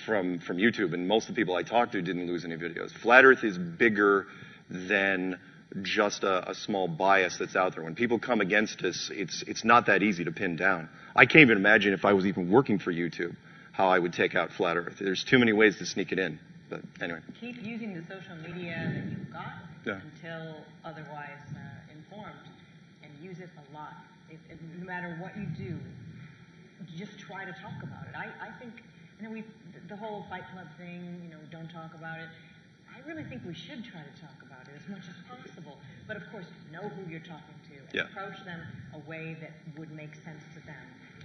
from YouTube, and most of the people I talked to didn't lose any videos. Flat Earth is bigger than just a small bias that's out there. When people come against us, it's not that easy to pin down. I can't even imagine if I was even working for YouTube how I would take out Flat Earth. There's too many ways to sneak it in. But anyway. Keep using the social media that you've got until otherwise informed, and use it a lot. No matter what you do, just try to talk about it. I think, the whole Fight Club thing, don't talk about it. I really think we should try to talk about it as much as possible. But of course, know who you're talking to and approach them a way that would make sense to them.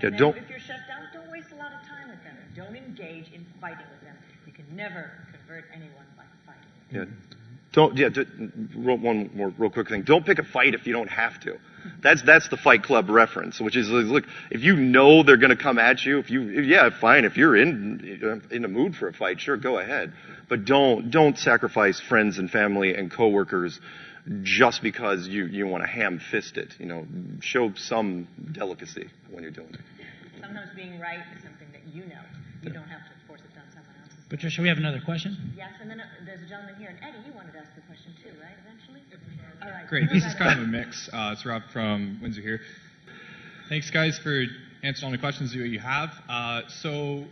And if you're shut down, don't waste a lot of time with them. Don't engage in fighting with them. You can never convert anyone by fighting. One more real quick thing. Don't pick a fight if you don't have to. That's the Fight Club reference, which is, look, if you know they're going to come at you, fine. If you're in the mood for a fight, sure, go ahead. But don't sacrifice friends and family and coworkers just because you want to ham-fist it. Show some delicacy when you're doing it. Sometimes being right is something that you know. You don't have to force it down someone else's. Patricia, we have another question? Yes, and then there's a gentleman here. And Eddie, you wanted to ask the question too, right, eventually? All right. Great. This is kind of a mix. It's Rob from Windsor here. Thanks, guys, for answering all the questions that you have. So,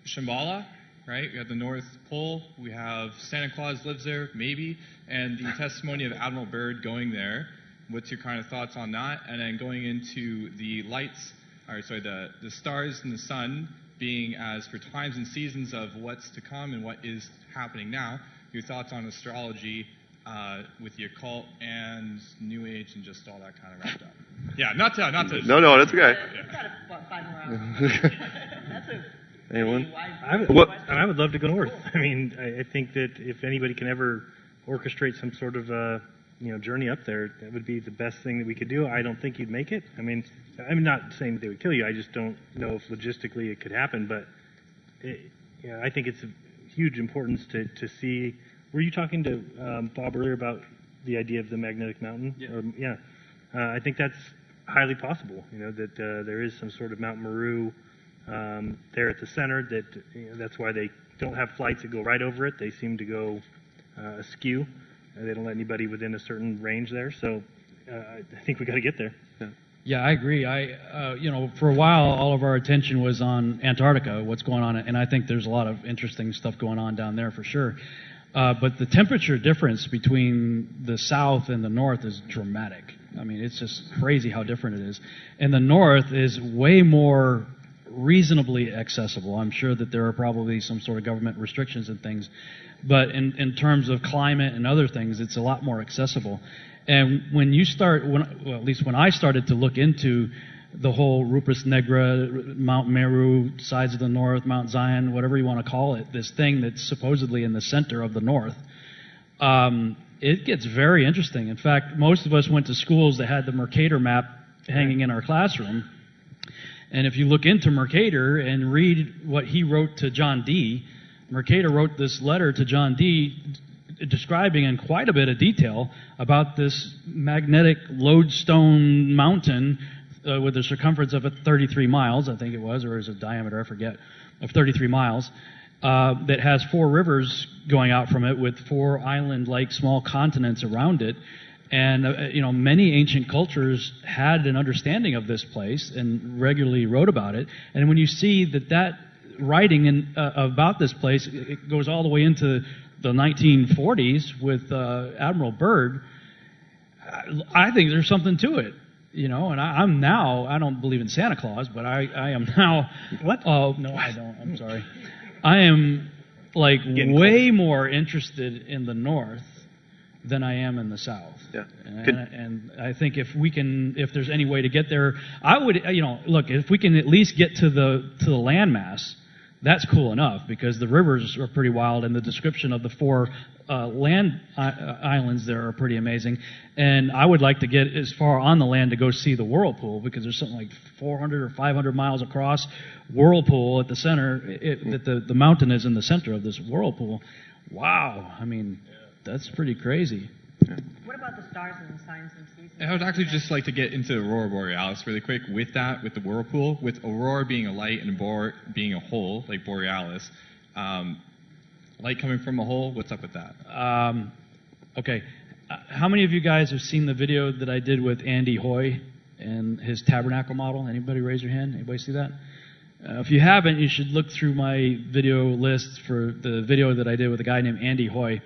Shambhala, right? We have the North Pole. We have Santa Claus lives there, maybe. And the testimony of Admiral Byrd going there. What's your kind of thoughts on that? And then going into the lights, the stars and the sun being as for times and seasons of what's to come and what is happening now. Your thoughts on astrology with the occult and New Age and just all that kind of wrapped up. Yeah, not to. No, that's okay. Anyone? I would love to go north. I mean, I think that if anybody can ever orchestrate some sort of journey up there, that would be the best thing that we could do. I don't think you'd make it. I mean, I'm not saying they would kill you. I just don't know if logistically it could happen. But I think it's of huge importance to see. Were you talking to Bob earlier about the idea of the magnetic mountain? Yeah. I think that's highly possible. That there is some sort of Mount Meru there at the center. That's why they don't have flights that go right over it. They seem to go askew. They don't let anybody within a certain range there. So I think we got to get there. Yeah, I agree. For a while, all of our attention was on Antarctica, what's going on, and I think there's a lot of interesting stuff going on down there for sure. But the temperature difference between the south and the north is dramatic. I mean, it's just crazy how different it is. And the north is way more reasonably accessible. I'm sure that there are probably some sort of government restrictions and things, but in terms of climate and other things, it's a lot more accessible. And when you start, at least when I started to look into the whole Rupes Negra, Mount Meru, sides of the north, Mount Zion, whatever you want to call it, this thing that's supposedly in the center of the north, it gets very interesting. In fact, most of us went to schools that had the Mercator map hanging in our classroom. And if you look into Mercator and read what he wrote to John Dee, Mercator wrote this letter to John Dee describing in quite a bit of detail about this magnetic lodestone mountain with a circumference of 33 miles, I think it was, or is it diameter, I forget, of 33 miles, that has 4 rivers going out from it with 4 island-like small continents around it. And, many ancient cultures had an understanding of this place and regularly wrote about it. And when you see that writing about this place, it goes all the way into the 1940s with Admiral Byrd, I think there's something to it. And I'm now, I don't believe in Santa Claus, but I am now. What? Oh, no, I don't. I'm sorry. I am way more interested in the north than I am in the south. Yeah. And I think if there's any way to get there, I would, look, if we can at least get to the landmass, that's cool enough, because the rivers are pretty wild, and the description of the 4 land islands there are pretty amazing. And I would like to get as far on the land to go see the whirlpool, because there's something like 400 or 500 miles across whirlpool at the center. The mountain is in the center of this whirlpool. Wow, I mean, that's pretty crazy. What about the stars and the signs and seasons? I would actually just like to get into Aurora Borealis really quick with the whirlpool, with Aurora being a light and Bor being a hole, like Borealis. Light coming from a hole, what's up with that? Okay. How many of you guys have seen the video that I did with Andy Hoy and his tabernacle model? Anybody raise your hand? Anybody see that? If you haven't, you should look through my video list for the video that I did with a guy named Andy Hoy.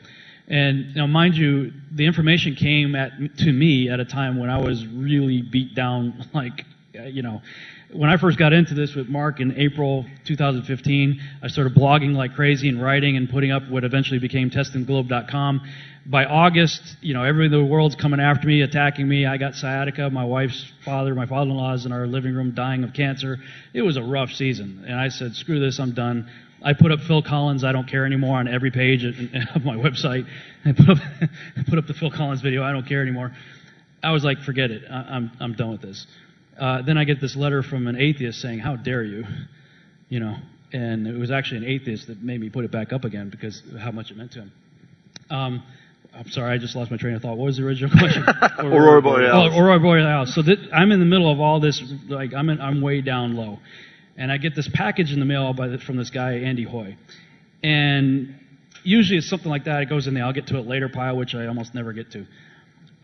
And mind you, the information came to me at a time when I was really beat down, when I first got into this with Mark in April 2015, I started blogging like crazy and writing and putting up what eventually became testinglobe.com. By August, everybody in the world's coming after me, attacking me. I got sciatica. My wife's father, my father-in-law is in our living room dying of cancer. It was a rough season. And I said, screw this, I'm done. I put up Phil Collins, I don't care anymore, on every page of my website. I put up the Phil Collins video, I don't care anymore. I was like, forget it, I'm done with this. Then I get this letter from an atheist saying, how dare you? And it was actually an atheist that made me put it back up again because of how much it meant to him. I'm sorry, I just lost my train of thought. What was the original question? Aurora Borealis. Oh, Aurora Borealis. So I'm in the middle of all this, I'm way down low. And I get this package in the mail from this guy, Andy Hoy. And usually it's something like that. It goes in the I'll get to it later pile, which I almost never get to.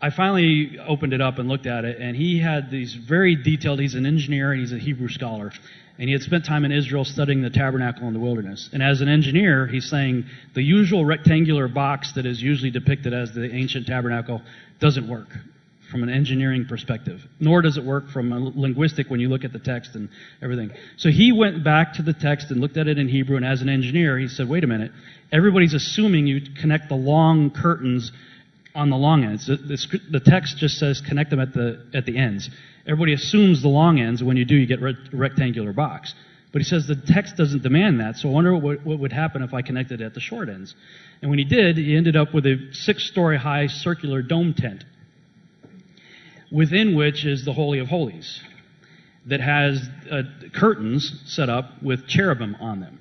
I finally opened it up and looked at it, and he had these very detailed, he's an engineer and he's a Hebrew scholar. And he had spent time in Israel studying the tabernacle in the wilderness. And as an engineer, he's saying the usual rectangular box that is usually depicted as the ancient tabernacle doesn't work from an engineering perspective, nor does it work from a linguistic when you look at the text and everything. So he went back to the text and looked at it in Hebrew, and as an engineer, he said, wait a minute, everybody's assuming you connect the long curtains on the long ends. The text just says connect them at the ends. Everybody assumes the long ends, and when you do, you get a rectangular box. But he says the text doesn't demand that, so I wonder what would happen if I connected it at the short ends. And when he did, he ended up with a 6-story high circular dome tent, within which is the Holy of Holies, that has curtains set up with cherubim on them.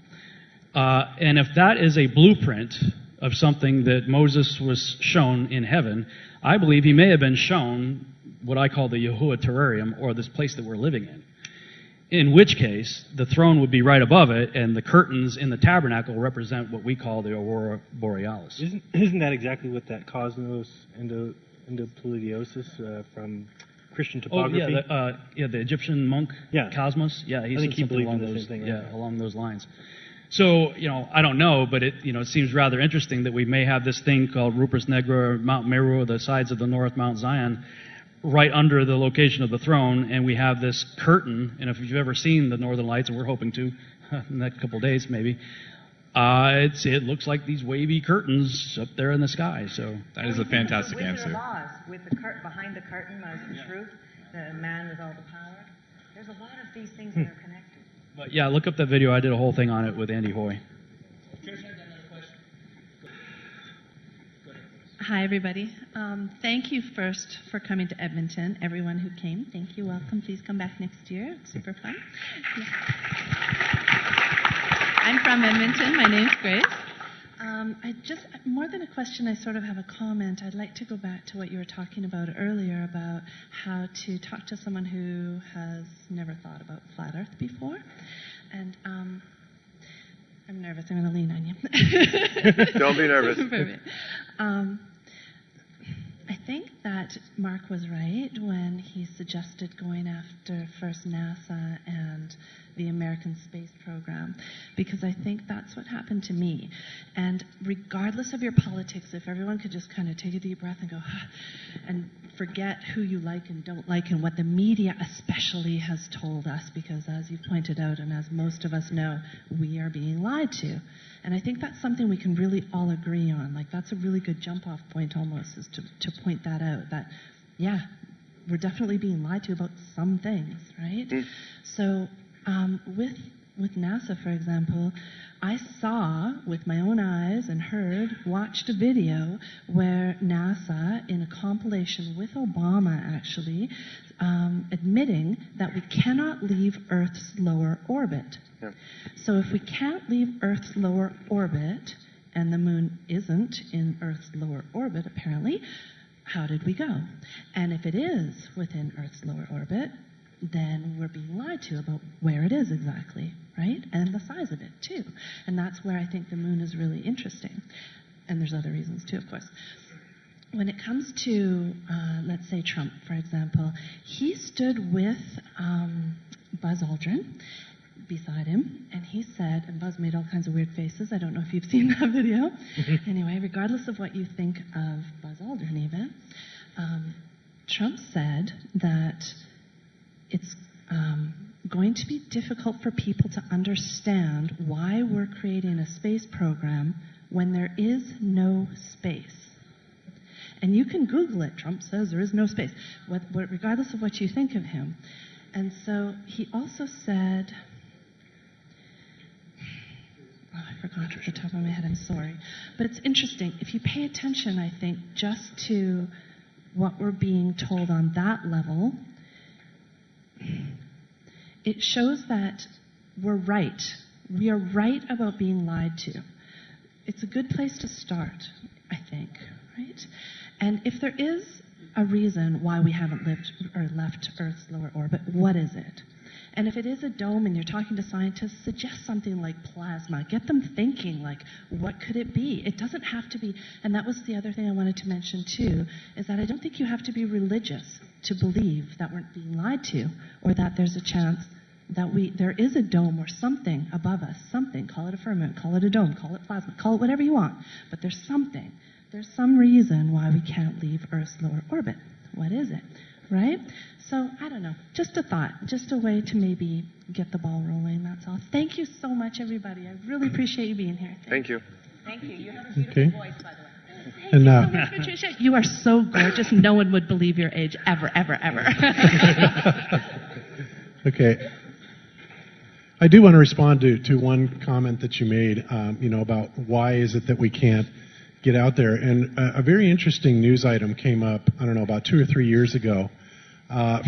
And if that is a blueprint of something that Moses was shown in heaven, I believe he may have been shown what I call the Yahuwah terrarium, or this place that we're living in which case the throne would be right above it, and the curtains in the tabernacle represent what we call the Aurora Borealis. Isn't that exactly what that cosmos endopleidiosis from Christian topography? Oh, the Egyptian monk, Cosmos. Yeah, he said something along those, along those lines. So, I don't know, but it seems rather interesting that we may have this thing called Rupes Negra, Mount Meru, or the sides of the north, Mount Zion, right under the location of the throne, and we have this curtain, and if you've ever seen the Northern Lights, and we're hoping to in the next couple of days maybe, it looks like these wavy curtains up there in the sky. So that is a fantastic the answer. Wizard of Oz, with the behind the curtain as the truth, the man with all the power. There's a lot of these things that are connected. But yeah, look up that video. I did a whole thing on it with Andy Hoy. Hi, everybody. Thank you first for coming to Edmonton. Everyone who came, thank you. Welcome. Please come back next year. It's super fun. Yeah. I'm from Edmonton. My name's Grace. More than a question, I sort of have a comment. I'd like to go back to what you were talking about earlier about how to talk to someone who has never thought about flat Earth before. And I'm nervous. I'm going to lean on you. Don't be nervous. Perfect. I think that Mark was right when he suggested going after first NASA and the American space program, because I think that's what happened to me. And regardless of your politics, if everyone could just kind of take a deep breath and go, and forget who you like and don't like and what the media especially has told us, because as you pointed out and as most of us know, we are being lied to. And I think that's something we can really all agree on. Like, that's a really good jump-off point almost, is to point that out, that, yeah, we're definitely being lied to about some things, right? So with NASA, for example, I saw with my own eyes and watched a video where NASA, in a compilation with Obama actually, admitting that we cannot leave Earth's lower orbit. Yeah. So if we can't leave Earth's lower orbit, and the moon isn't in Earth's lower orbit apparently, how did we go? And if it is within Earth's lower orbit, then we're being lied to about where it is exactly, right? And the size of it, too. And that's where I think the moon is really interesting. And there's other reasons, too, of course. When it comes to, let's say, Trump, for example, he stood with Buzz Aldrin beside him, and he said, and Buzz made all kinds of weird faces. I don't know if you've seen that video. Anyway, regardless of what you think of Buzz Aldrin even, Trump said that it's going to be difficult for people to understand why we're creating a space program when there is no space. And you can Google it. Trump says there is no space, regardless of what you think of him. And so he also said, I forgot off the top of my head, I'm sorry. But it's interesting. If you pay attention, I think, just to what we're being told on that level, it shows that we're right. We are right about being lied to. It's a good place to start, I think, right? And if there is a reason why we haven't left Earth's lower orbit, what is it? And if it is a dome and you're talking to scientists, suggest something like plasma. Get them thinking, like, what could it be? It doesn't have to be, and that was the other thing I wanted to mention too, is that I don't think you have to be religious to believe that we're being lied to, or that there's a chance that there is a dome or something above us, something, call it a firmament, call it a dome, call it plasma, call it whatever you want, but there's something. There's some reason why we can't leave Earth's lower orbit. What is it? Right? So, I don't know. Just a thought. Just a way to maybe get the ball rolling. That's all. Thank you so much, everybody. I really appreciate you being here. Thank you. Thank you. You have a beautiful voice, by the way. Thank you so much, Patricia. You are so gorgeous. No one would believe your age ever, ever, ever. Okay. I do want to respond to one comment that you made, about why is it that we can't get out there. And a very interesting news item came up, I don't know, about 2 or 3 years ago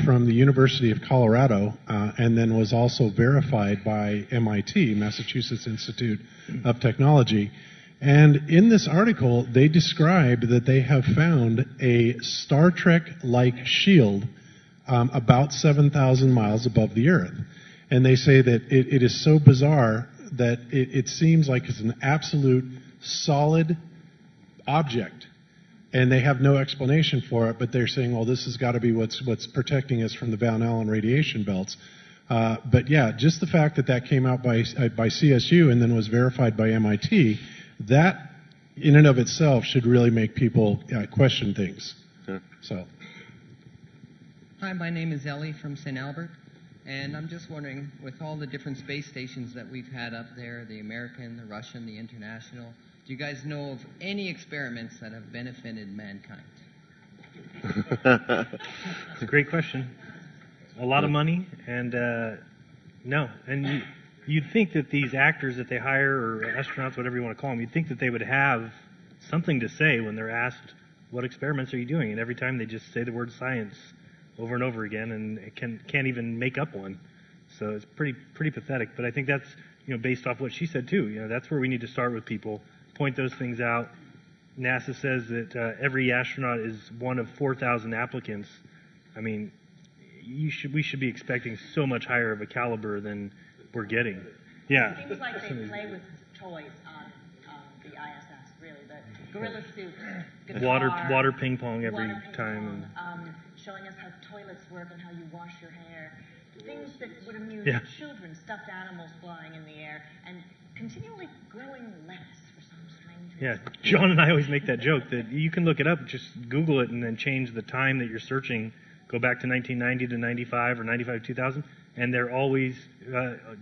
from the University of Colorado, and then was also verified by MIT, Massachusetts Institute of Technology. And in this article, they described that they have found a Star Trek-like shield about 7,000 miles above the Earth. And they say that it is so bizarre that it seems like it's an absolute solid object, and they have no explanation for it, but they're saying, well, this has got to be what's protecting us from the Van Allen radiation belts. But yeah, just the fact that came out by CSU and then was verified by MIT, that in and of itself should really make people question things. Yeah. So. Hi, my name is Ellie from St. Albert, and I'm just wondering, with all the different space stations that we've had up there, the American, the Russian, the international, do you guys know of any experiments that have benefited mankind? It's a great question. A lot of money, and no. And you'd think that these actors that they hire, or astronauts, whatever you want to call them, you'd think that they would have something to say when they're asked what experiments are you doing? And every time they just say the word science over and over again, and it can't even make up one. So it's pretty pathetic. But I think that's, based off what she said too. That's where we need to start with people, point those things out. NASA says that every astronaut is one of 4,000 applicants. I mean, we should be expecting so much higher of a caliber than we're getting. Yeah. It seems like they play with toys on the ISS, really. The gorilla suit, guitar, water ping pong every time. Showing us how toilets work and how you wash your hair. Things that would amuse children, stuffed animals flying in the air, and continually growing lettuce for some strange reason. Yeah, John and I always make that joke that you can look it up, just Google it, and then change the time that you're searching. Go back to 1990 to 95 or 95 to 2000, and they're always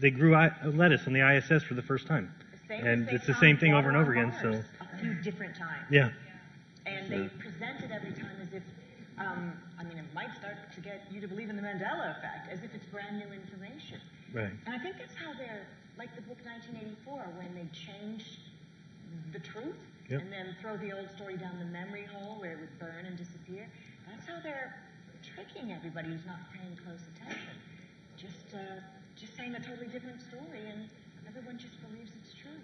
they grew lettuce on the ISS for the first time, and it's the same thing over and over again. So a few different times. Yeah. And they present it every time as if, it might start to get you to believe in the Mandela effect, as if it's brand new information. Right. And I think that's how they're, like the book 1984, when they changed the truth and then throw the old story down the memory hole where it would burn and disappear. That's how they're tricking everybody who's not paying close attention. Just saying a totally different story, and everyone just believes it's true.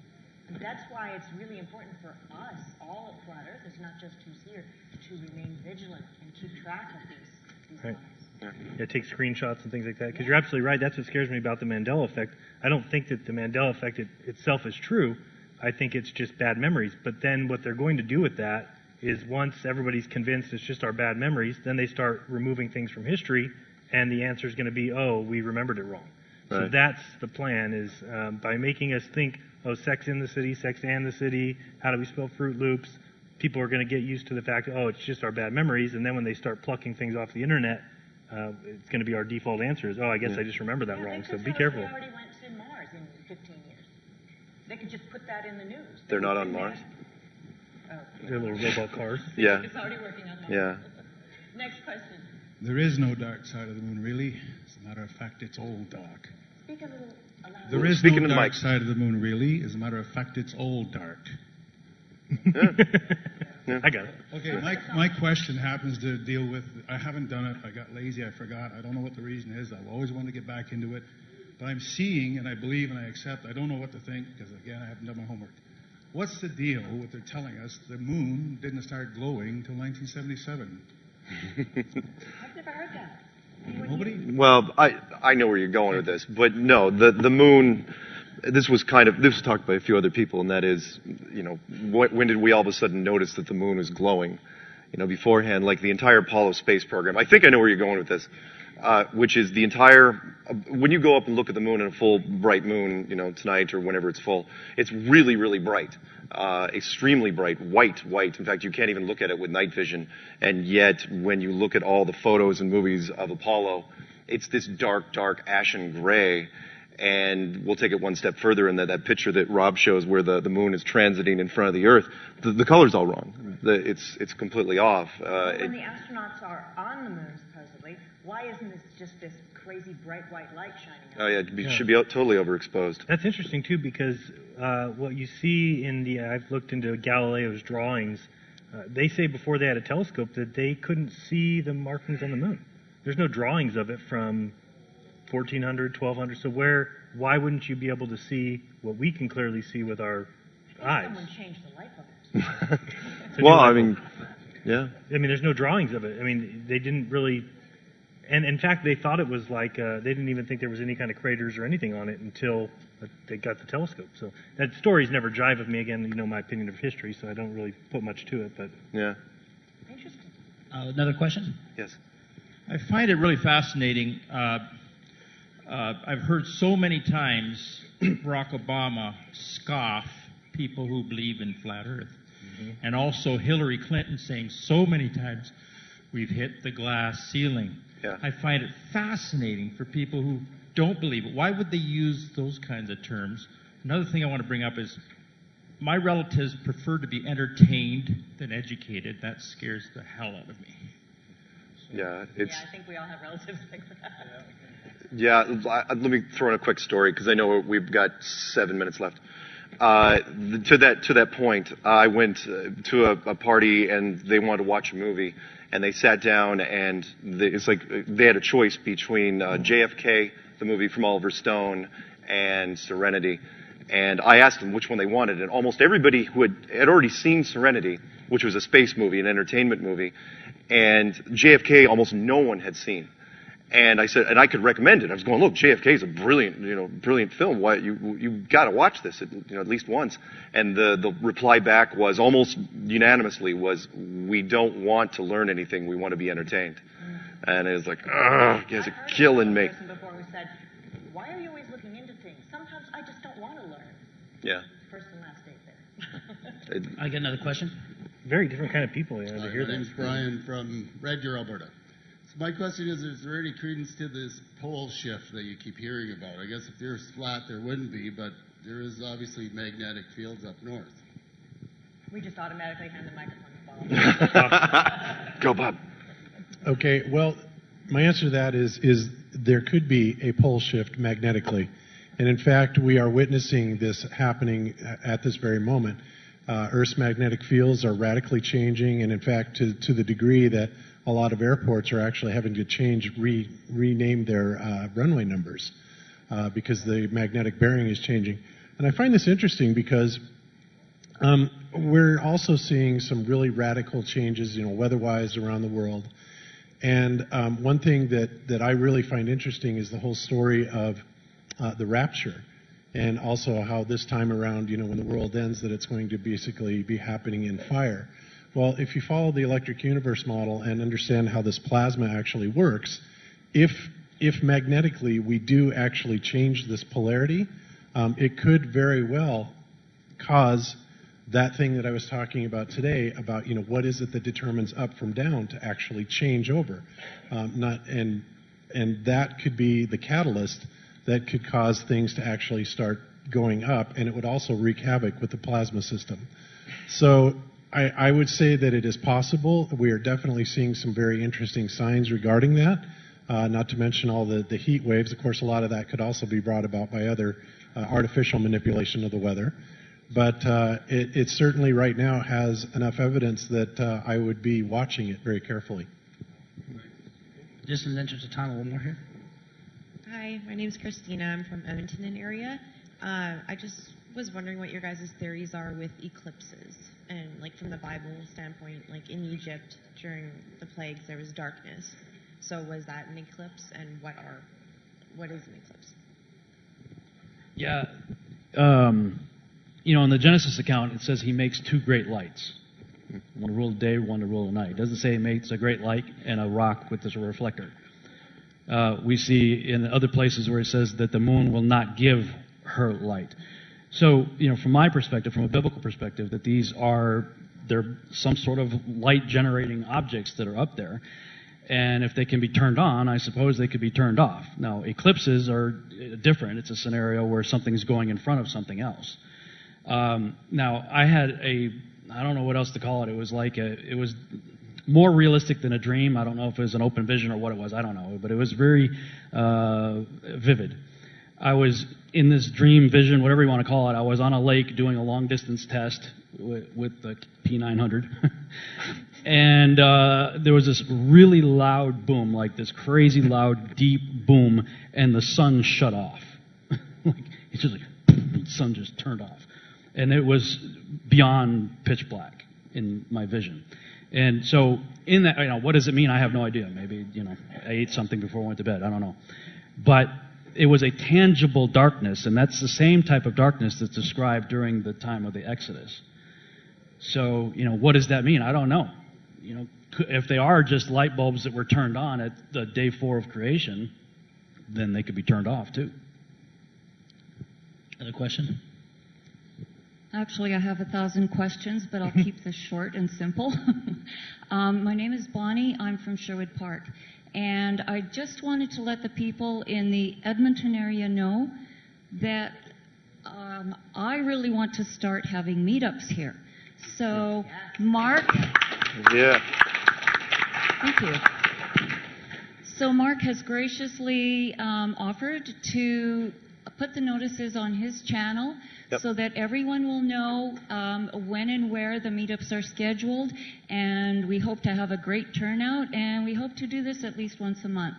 And that's why it's really important for us, all flat earthers, not just who's here, to remain vigilant and keep track of these right. lies. Yeah, take screenshots and things like that. Because you're absolutely right. That's what scares me about the Mandela effect. I don't think that the Mandela effect itself is true. I think it's just bad memories. But then what they're going to do with that is once everybody's convinced it's just our bad memories, then they start removing things from history, and the answer is going to be, oh, we remembered it wrong. Right. So that's the plan, is by making us think, oh, Sex in the City, Sex and the City, how do we spell Fruit Loops? People are going to get used to the fact that, oh, it's just our bad memories, and then when they start plucking things off the internet, it's going to be our default answer is, oh, I guess I just remember that wrong, so be careful. They already went to Mars in 15 years. They could just put that in the news. They're not on Mars? They're little robot cars. Yeah. It's already working on Mars. Yeah. Next question. There is no dark side of the moon, really. As a matter of fact, it's all dark. Speak a little aloud. There is no dark side of the moon, really. As a matter of fact, it's all dark. Yeah. I got it. Okay, my question happens to deal with, I haven't done it, I got lazy, I forgot, I don't know what the reason is, I've always wanted to get back into it, but I'm seeing and I believe and I accept, I don't know what to think, because again, I haven't done my homework. What's the deal with they're telling us the moon didn't start glowing until 1977? I've never heard that. Nobody? Well, I know where you're going with this, but no, the moon, this was talked by a few other people, and that is, when did we all of a sudden notice that the moon was glowing? Beforehand, like the entire Apollo space program. I think I know where you're going with this, which is the entire, when you go up and look at the moon in a full bright moon, tonight or whenever it's full, it's really, really bright. Extremely bright, white. In fact, you can't even look at it with night vision. And yet, when you look at all the photos and movies of Apollo, it's this dark, ashen gray. And we'll take it one step further in that picture that Rob shows where the moon is transiting in front of the Earth. The color's all wrong. It's completely off. When the astronauts are on the moon, supposedly, why isn't it just this crazy bright white light shining out? Oh, yeah, it should be totally overexposed. That's interesting, too, because what you see I've looked into Galileo's drawings, they say before they had a telescope that they couldn't see the markings on the moon. There's no drawings of it from 1400, 1200, so why wouldn't you be able to see what we can clearly see with our eyes? Someone changed the light bulbs. Well, yeah. There's no drawings of it. They didn't really, and in fact, they thought it was like, they didn't even think there was any kind of craters or anything on it until they got the telescope. So that story's never jived with me. Again, my opinion of history, so I don't really put much to it, but. Yeah. Interesting. Another question? Yes. I find it really fascinating. I've heard so many times Barack Obama scoff people who believe in flat Earth. Mm-hmm. And also Hillary Clinton saying so many times, we've hit the glass ceiling. Yeah. I find it fascinating for people who don't believe it. Why would they use those kinds of terms? Another thing I want to bring up is my relatives prefer to be entertained than educated. That scares the hell out of me. Yeah, I think we all have relatives like that. Yeah, let me throw in a quick story because I know we've got 7 minutes left. To that point, I went to a party and they wanted to watch a movie, and they sat down and it's like they had a choice between JFK, the movie from Oliver Stone, and Serenity. And I asked them which one they wanted, and almost everybody who had already seen Serenity, which was a space movie, an entertainment movie, and JFK almost no one had seen. And I said, and I could recommend it. I was going, look, JFK is a brilliant film. Why you got to watch this at least once. And the reply back was almost unanimously was, we don't want to learn anything. We want to be entertained. And it was like, ugh, you guys are killing me. Before we said, why are you always looking into things? Sometimes I just don't want to learn. Yeah. First and last date there. I get another question. Very different kind of people. Yeah, to hear My name's Brian from Red Deer, Alberta. So my question is there any credence to this pole shift that you keep hearing about? I guess if the Earth's flat, there wouldn't be, but there is obviously magnetic fields up north. We just automatically hand the microphone to Bob. Go, Bob. Okay, well, my answer to that is there could be a pole shift magnetically. And in fact, we are witnessing this happening at this very moment. Earth's magnetic fields are radically changing, and in fact, to the degree that a lot of airports are actually having to rename their runway numbers because the magnetic bearing is changing. And I find this interesting because we're also seeing some really radical changes, weather-wise around the world. And one thing that I really find interesting is the whole story of the rapture, and also how this time around, when the world ends, that it's going to basically be happening in fire. Well, if you follow the electric universe model and understand how this plasma actually works, if magnetically we do actually change this polarity, it could very well cause that thing that I was talking about today about, what is it that determines up from down to actually change over. And that could be the catalyst that could cause things to actually start going up, and it would also wreak havoc with the plasma system. So I would say that it is possible. We are definitely seeing some very interesting signs regarding that, not to mention all the heat waves. Of course, a lot of that could also be brought about by other artificial manipulation of the weather. But it certainly right now has enough evidence that I would be watching it very carefully. Just in the interest of time, one more here. Hi, my name's Christina. I'm from Edmonton area. I just was wondering what your guys' theories are with eclipses. And like from the Bible standpoint, like in Egypt during the plagues, there was darkness. So was that an eclipse? And what is an eclipse? Yeah. In the Genesis account, it says he makes two great lights. One to rule the day, one to rule the night. It doesn't say he makes a great light and a rock with this reflector. We see in other places where it says that the moon will not give her light. So, from my perspective, from a biblical perspective, that they're some sort of light-generating objects that are up there. And if they can be turned on, I suppose they could be turned off. Now, eclipses are different. It's a scenario where something's going in front of something else. Now, I had I don't know what else to call it. It was it was more realistic than a dream. I don't know if it was an open vision or what it was. I don't know. But it was very vivid. I was in this dream vision, whatever you want to call it. I was on a lake doing a long-distance test with the P900. And there was this really loud boom, like this crazy loud, deep boom, and the sun shut off. It's just like, the sun just turned off. And it was beyond pitch black in my vision. And so in that, what does it mean? I have no idea. Maybe, I ate something before I went to bed. I don't know. But it was a tangible darkness, and that's the same type of darkness that's described during the time of the Exodus. So, what does that mean? I don't know. If they are just light bulbs that were turned on at the day 4 of creation, then they could be turned off too. Other question? Actually, I have 1,000 questions, but I'll keep this short and simple. My name is Bonnie. I'm from Sherwood Park. And I just wanted to let the people in the Edmonton area know that I really want to start having meetups here. So, Mark. Yeah. Thank you. So Mark has graciously offered to put the notices on his channel Yep. so that everyone will know when and where the meetups are scheduled. And we hope to have a great turnout, and we hope to do this at least once a month.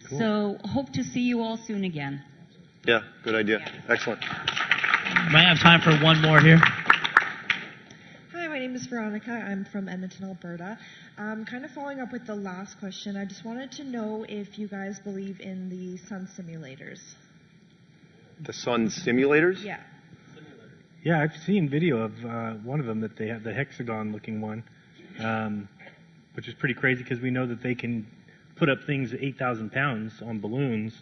Cool. So hope to see you all soon again. Yeah, good idea. Excellent. Might have time for one more here. Hi, my name is Veronica. I'm from Edmonton, Alberta. Kind of following up with the last question, I just wanted to know if you guys believe in the sun simulators. The sun simulators? Yeah. Yeah, I've seen video of one of them that they have, the hexagon-looking one, which is pretty crazy because we know that they can put up things 8,000 pounds on balloons.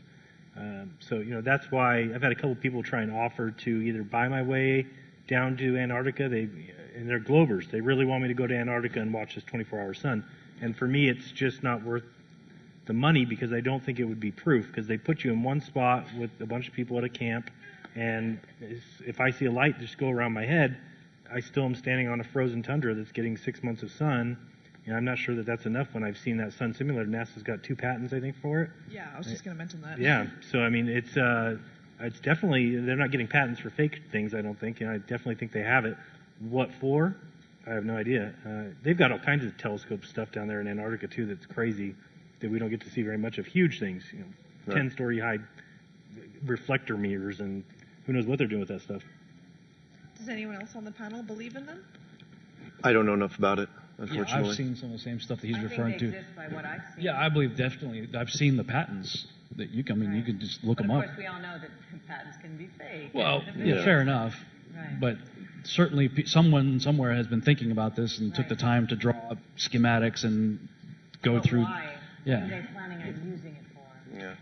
So, that's why I've had a couple people try and offer to either buy my way down to Antarctica. And they're Globers. They really want me to go to Antarctica and watch this 24-hour sun. And for me, it's just not worth the money because I don't think it would be proof because they put you in one spot with a bunch of people at a camp. And if I see a light just go around my head, I still am standing on a frozen tundra that's getting 6 months of sun. And I'm not sure that that's enough when I've seen that sun simulator. NASA's got 2 patents, I think, for it. Yeah, I was just going to mention that. Yeah, so I mean, it's definitely, they're not getting patents for fake things, I don't think. I definitely think they have it. What for? I have no idea. They've got all kinds of telescope stuff down there in Antarctica, too, that's crazy that we don't get to see very much of. Huge things, Right. 10-story high reflector mirrors, and who knows what they're doing with that stuff. Does anyone else on the panel believe in them? I don't know enough about it, Yeah, unfortunately. I've seen some of the same stuff that he's I think referring they to. exist by what I've seen. Yeah, I believe definitely. I've seen the patents that you can. I mean, you can just look But them of up. course, we all know that patents can be fake. Well, And yeah, fair enough. Right. But certainly, someone somewhere has been thinking about this and took the time to draw up schematics and go But through. why? Yeah. What are they planning on using it for?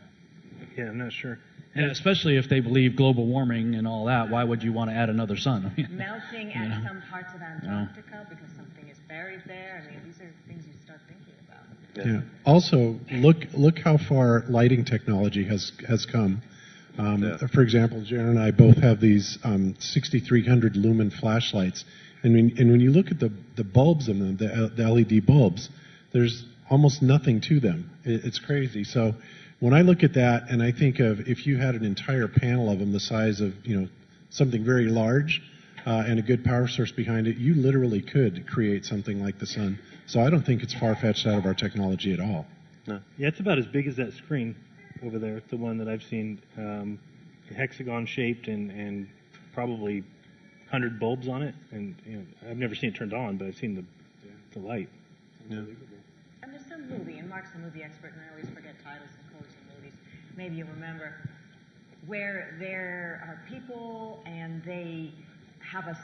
Yeah, I'm not sure. And especially if they believe global warming and all that, why would you want to add another sun? Melting You at know. some parts of Antarctica because something is buried there. I mean, these are things you start thinking about. Yeah. Also, look how far lighting technology has come. For example, Jeran and I both have these 6,300 lumen flashlights, and when you look at the bulbs in them, the LED bulbs, there's almost nothing to them. It's crazy. So when I look at that, and I think of if you had an entire panel of them the size of something very large, and a good power source behind it, you literally could create something like the sun. So I don't think it's far-fetched out of our technology at all. No. Yeah, it's about as big as that screen over there, the one that I've seen, hexagon shaped and probably 100 bulbs on it. And I've never seen it turned on, but I've seen the light. Yeah. And there's some movie, and Mark's a movie expert, and I always forget titles and quotes of movies. Maybe you remember where there are people and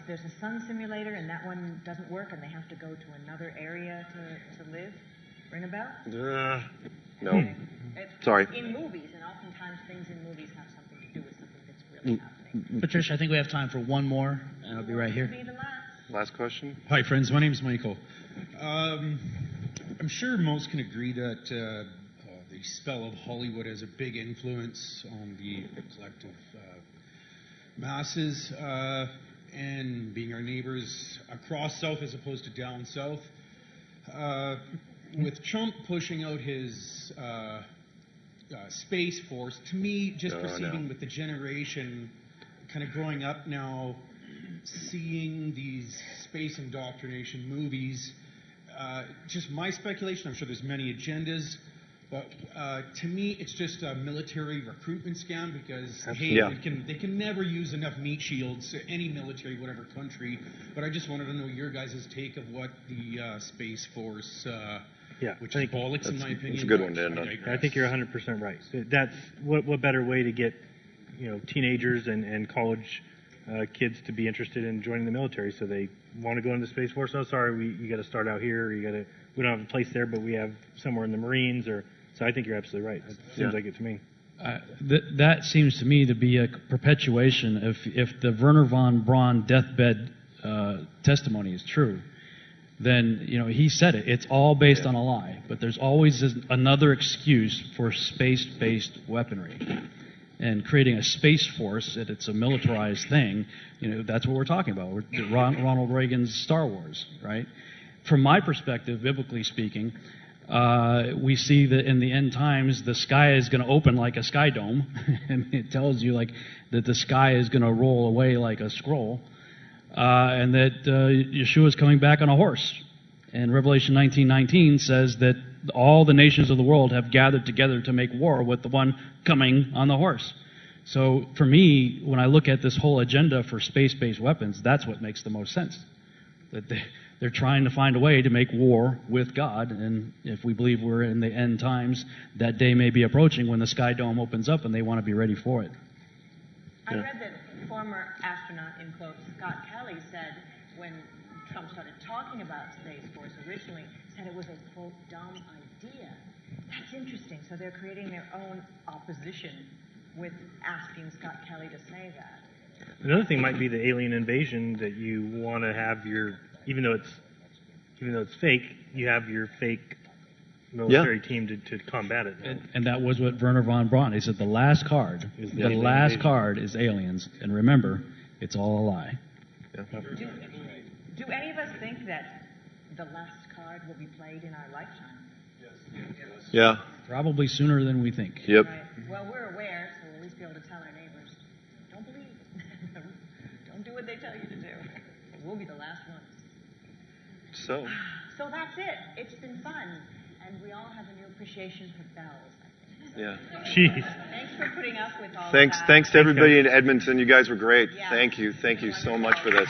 there's a sun simulator, and that one doesn't work, and they have to go to another area to live. Ring a bell? No. It's Sorry. In movies, and oftentimes things in movies have something to do with something that's really happening. Patricia, I think we have time for one more, and I'll be right here. Be the last. Last question. Hi, friends. My name's Michael. I'm sure most can agree that the spell of Hollywood has a big influence on the collective masses, and being our neighbors across south as opposed to down south. With Trump pushing out his Space Force, to me, just proceeding with the generation kind of growing up now, seeing these space indoctrination movies, just my speculation, I'm sure there's many agendas, but to me, it's just a military recruitment scam because, hey, they can never use enough meat shields, any military, whatever country, but I just wanted to know your guys' take of what the Space Force, which is bollocks in my opinion. It's a good one to end on. I think you're 100% right. That's what better way to get teenagers and college kids to be interested in joining the military, so they want to go into the Space Force. Oh, sorry, you got to start out here. We don't have a place there, but we have somewhere in the Marines. So I think you're absolutely right. It seems like it to me. That seems to me to be a perpetuation. If the Werner von Braun deathbed testimony is true, then he said it. It's all based on a lie. But there's always another excuse for space-based weaponry. And creating a space force, it's a militarized thing. That's what we're talking about. Ronald Reagan's Star Wars, right? From my perspective, biblically speaking, we see that in the end times, the sky is going to open like a sky dome. And it tells you like that the sky is going to roll away like a scroll, and that Yeshua is coming back on a horse. And Revelation 19:19 says that all the nations of the world have gathered together to make war with the one coming on the horse. So for me, when I look at this whole agenda for space-based weapons, that's what makes the most sense. That they're trying to find a way to make war with God, and if we believe we're in the end times, that day may be approaching when the sky dome opens up and they want to be ready for it. I read that former astronaut, in quotes, Scott Kelly said when Trump started talking about Space Force originally, said it was a, quote, dumb idea. That's interesting. So they're creating their own opposition with asking Scott Kelly to say that. Another thing might be the alien invasion, that you want to have your, even though it's fake, you have your fake military team to combat it. And that was what Werner von Braun, he said the last card is aliens. And remember, it's all a lie. Do any of us think that the last card will be played in our lifetime? Yeah. Probably sooner than we think. Yep. Right. Well, we're aware, so we'll at least be able to tell our neighbors, don't believe. Don't do what they tell you to do. We'll be the last ones. So that's it. It's been fun. And we all have a new appreciation for bells, I think. Yeah. Jeez. Thanks for putting up with all Thanks that. to everybody in Edmonton. You guys were great. Yeah. Thank you so much for this.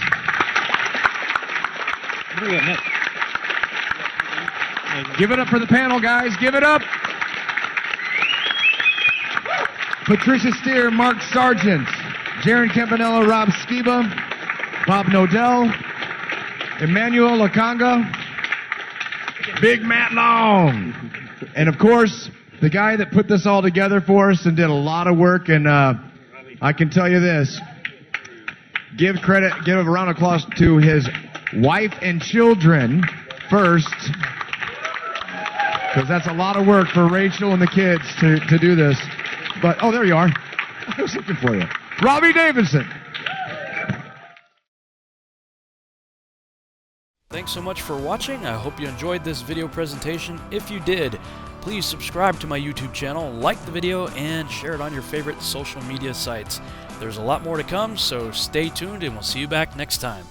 Give it up for the panel, guys. Give it up. Patricia Steere, Mark Sargent, Jeran Campanella, Rob Skiba, Bob Knodel, Emmanuel Lakanga, Big Matt Long, and of course, the guy that put this all together for us and did a lot of work. And I can tell you this: give a round of applause to his wife and children first, because that's a lot of work for Rachel and the kids to do this. But, oh, there you are. I was looking for you. Robbie Davidson. Thanks so much for watching. I hope you enjoyed this video presentation. If you did, please subscribe to my YouTube channel, like the video, and share it on your favorite social media sites. There's a lot more to come, so stay tuned and we'll see you back next time.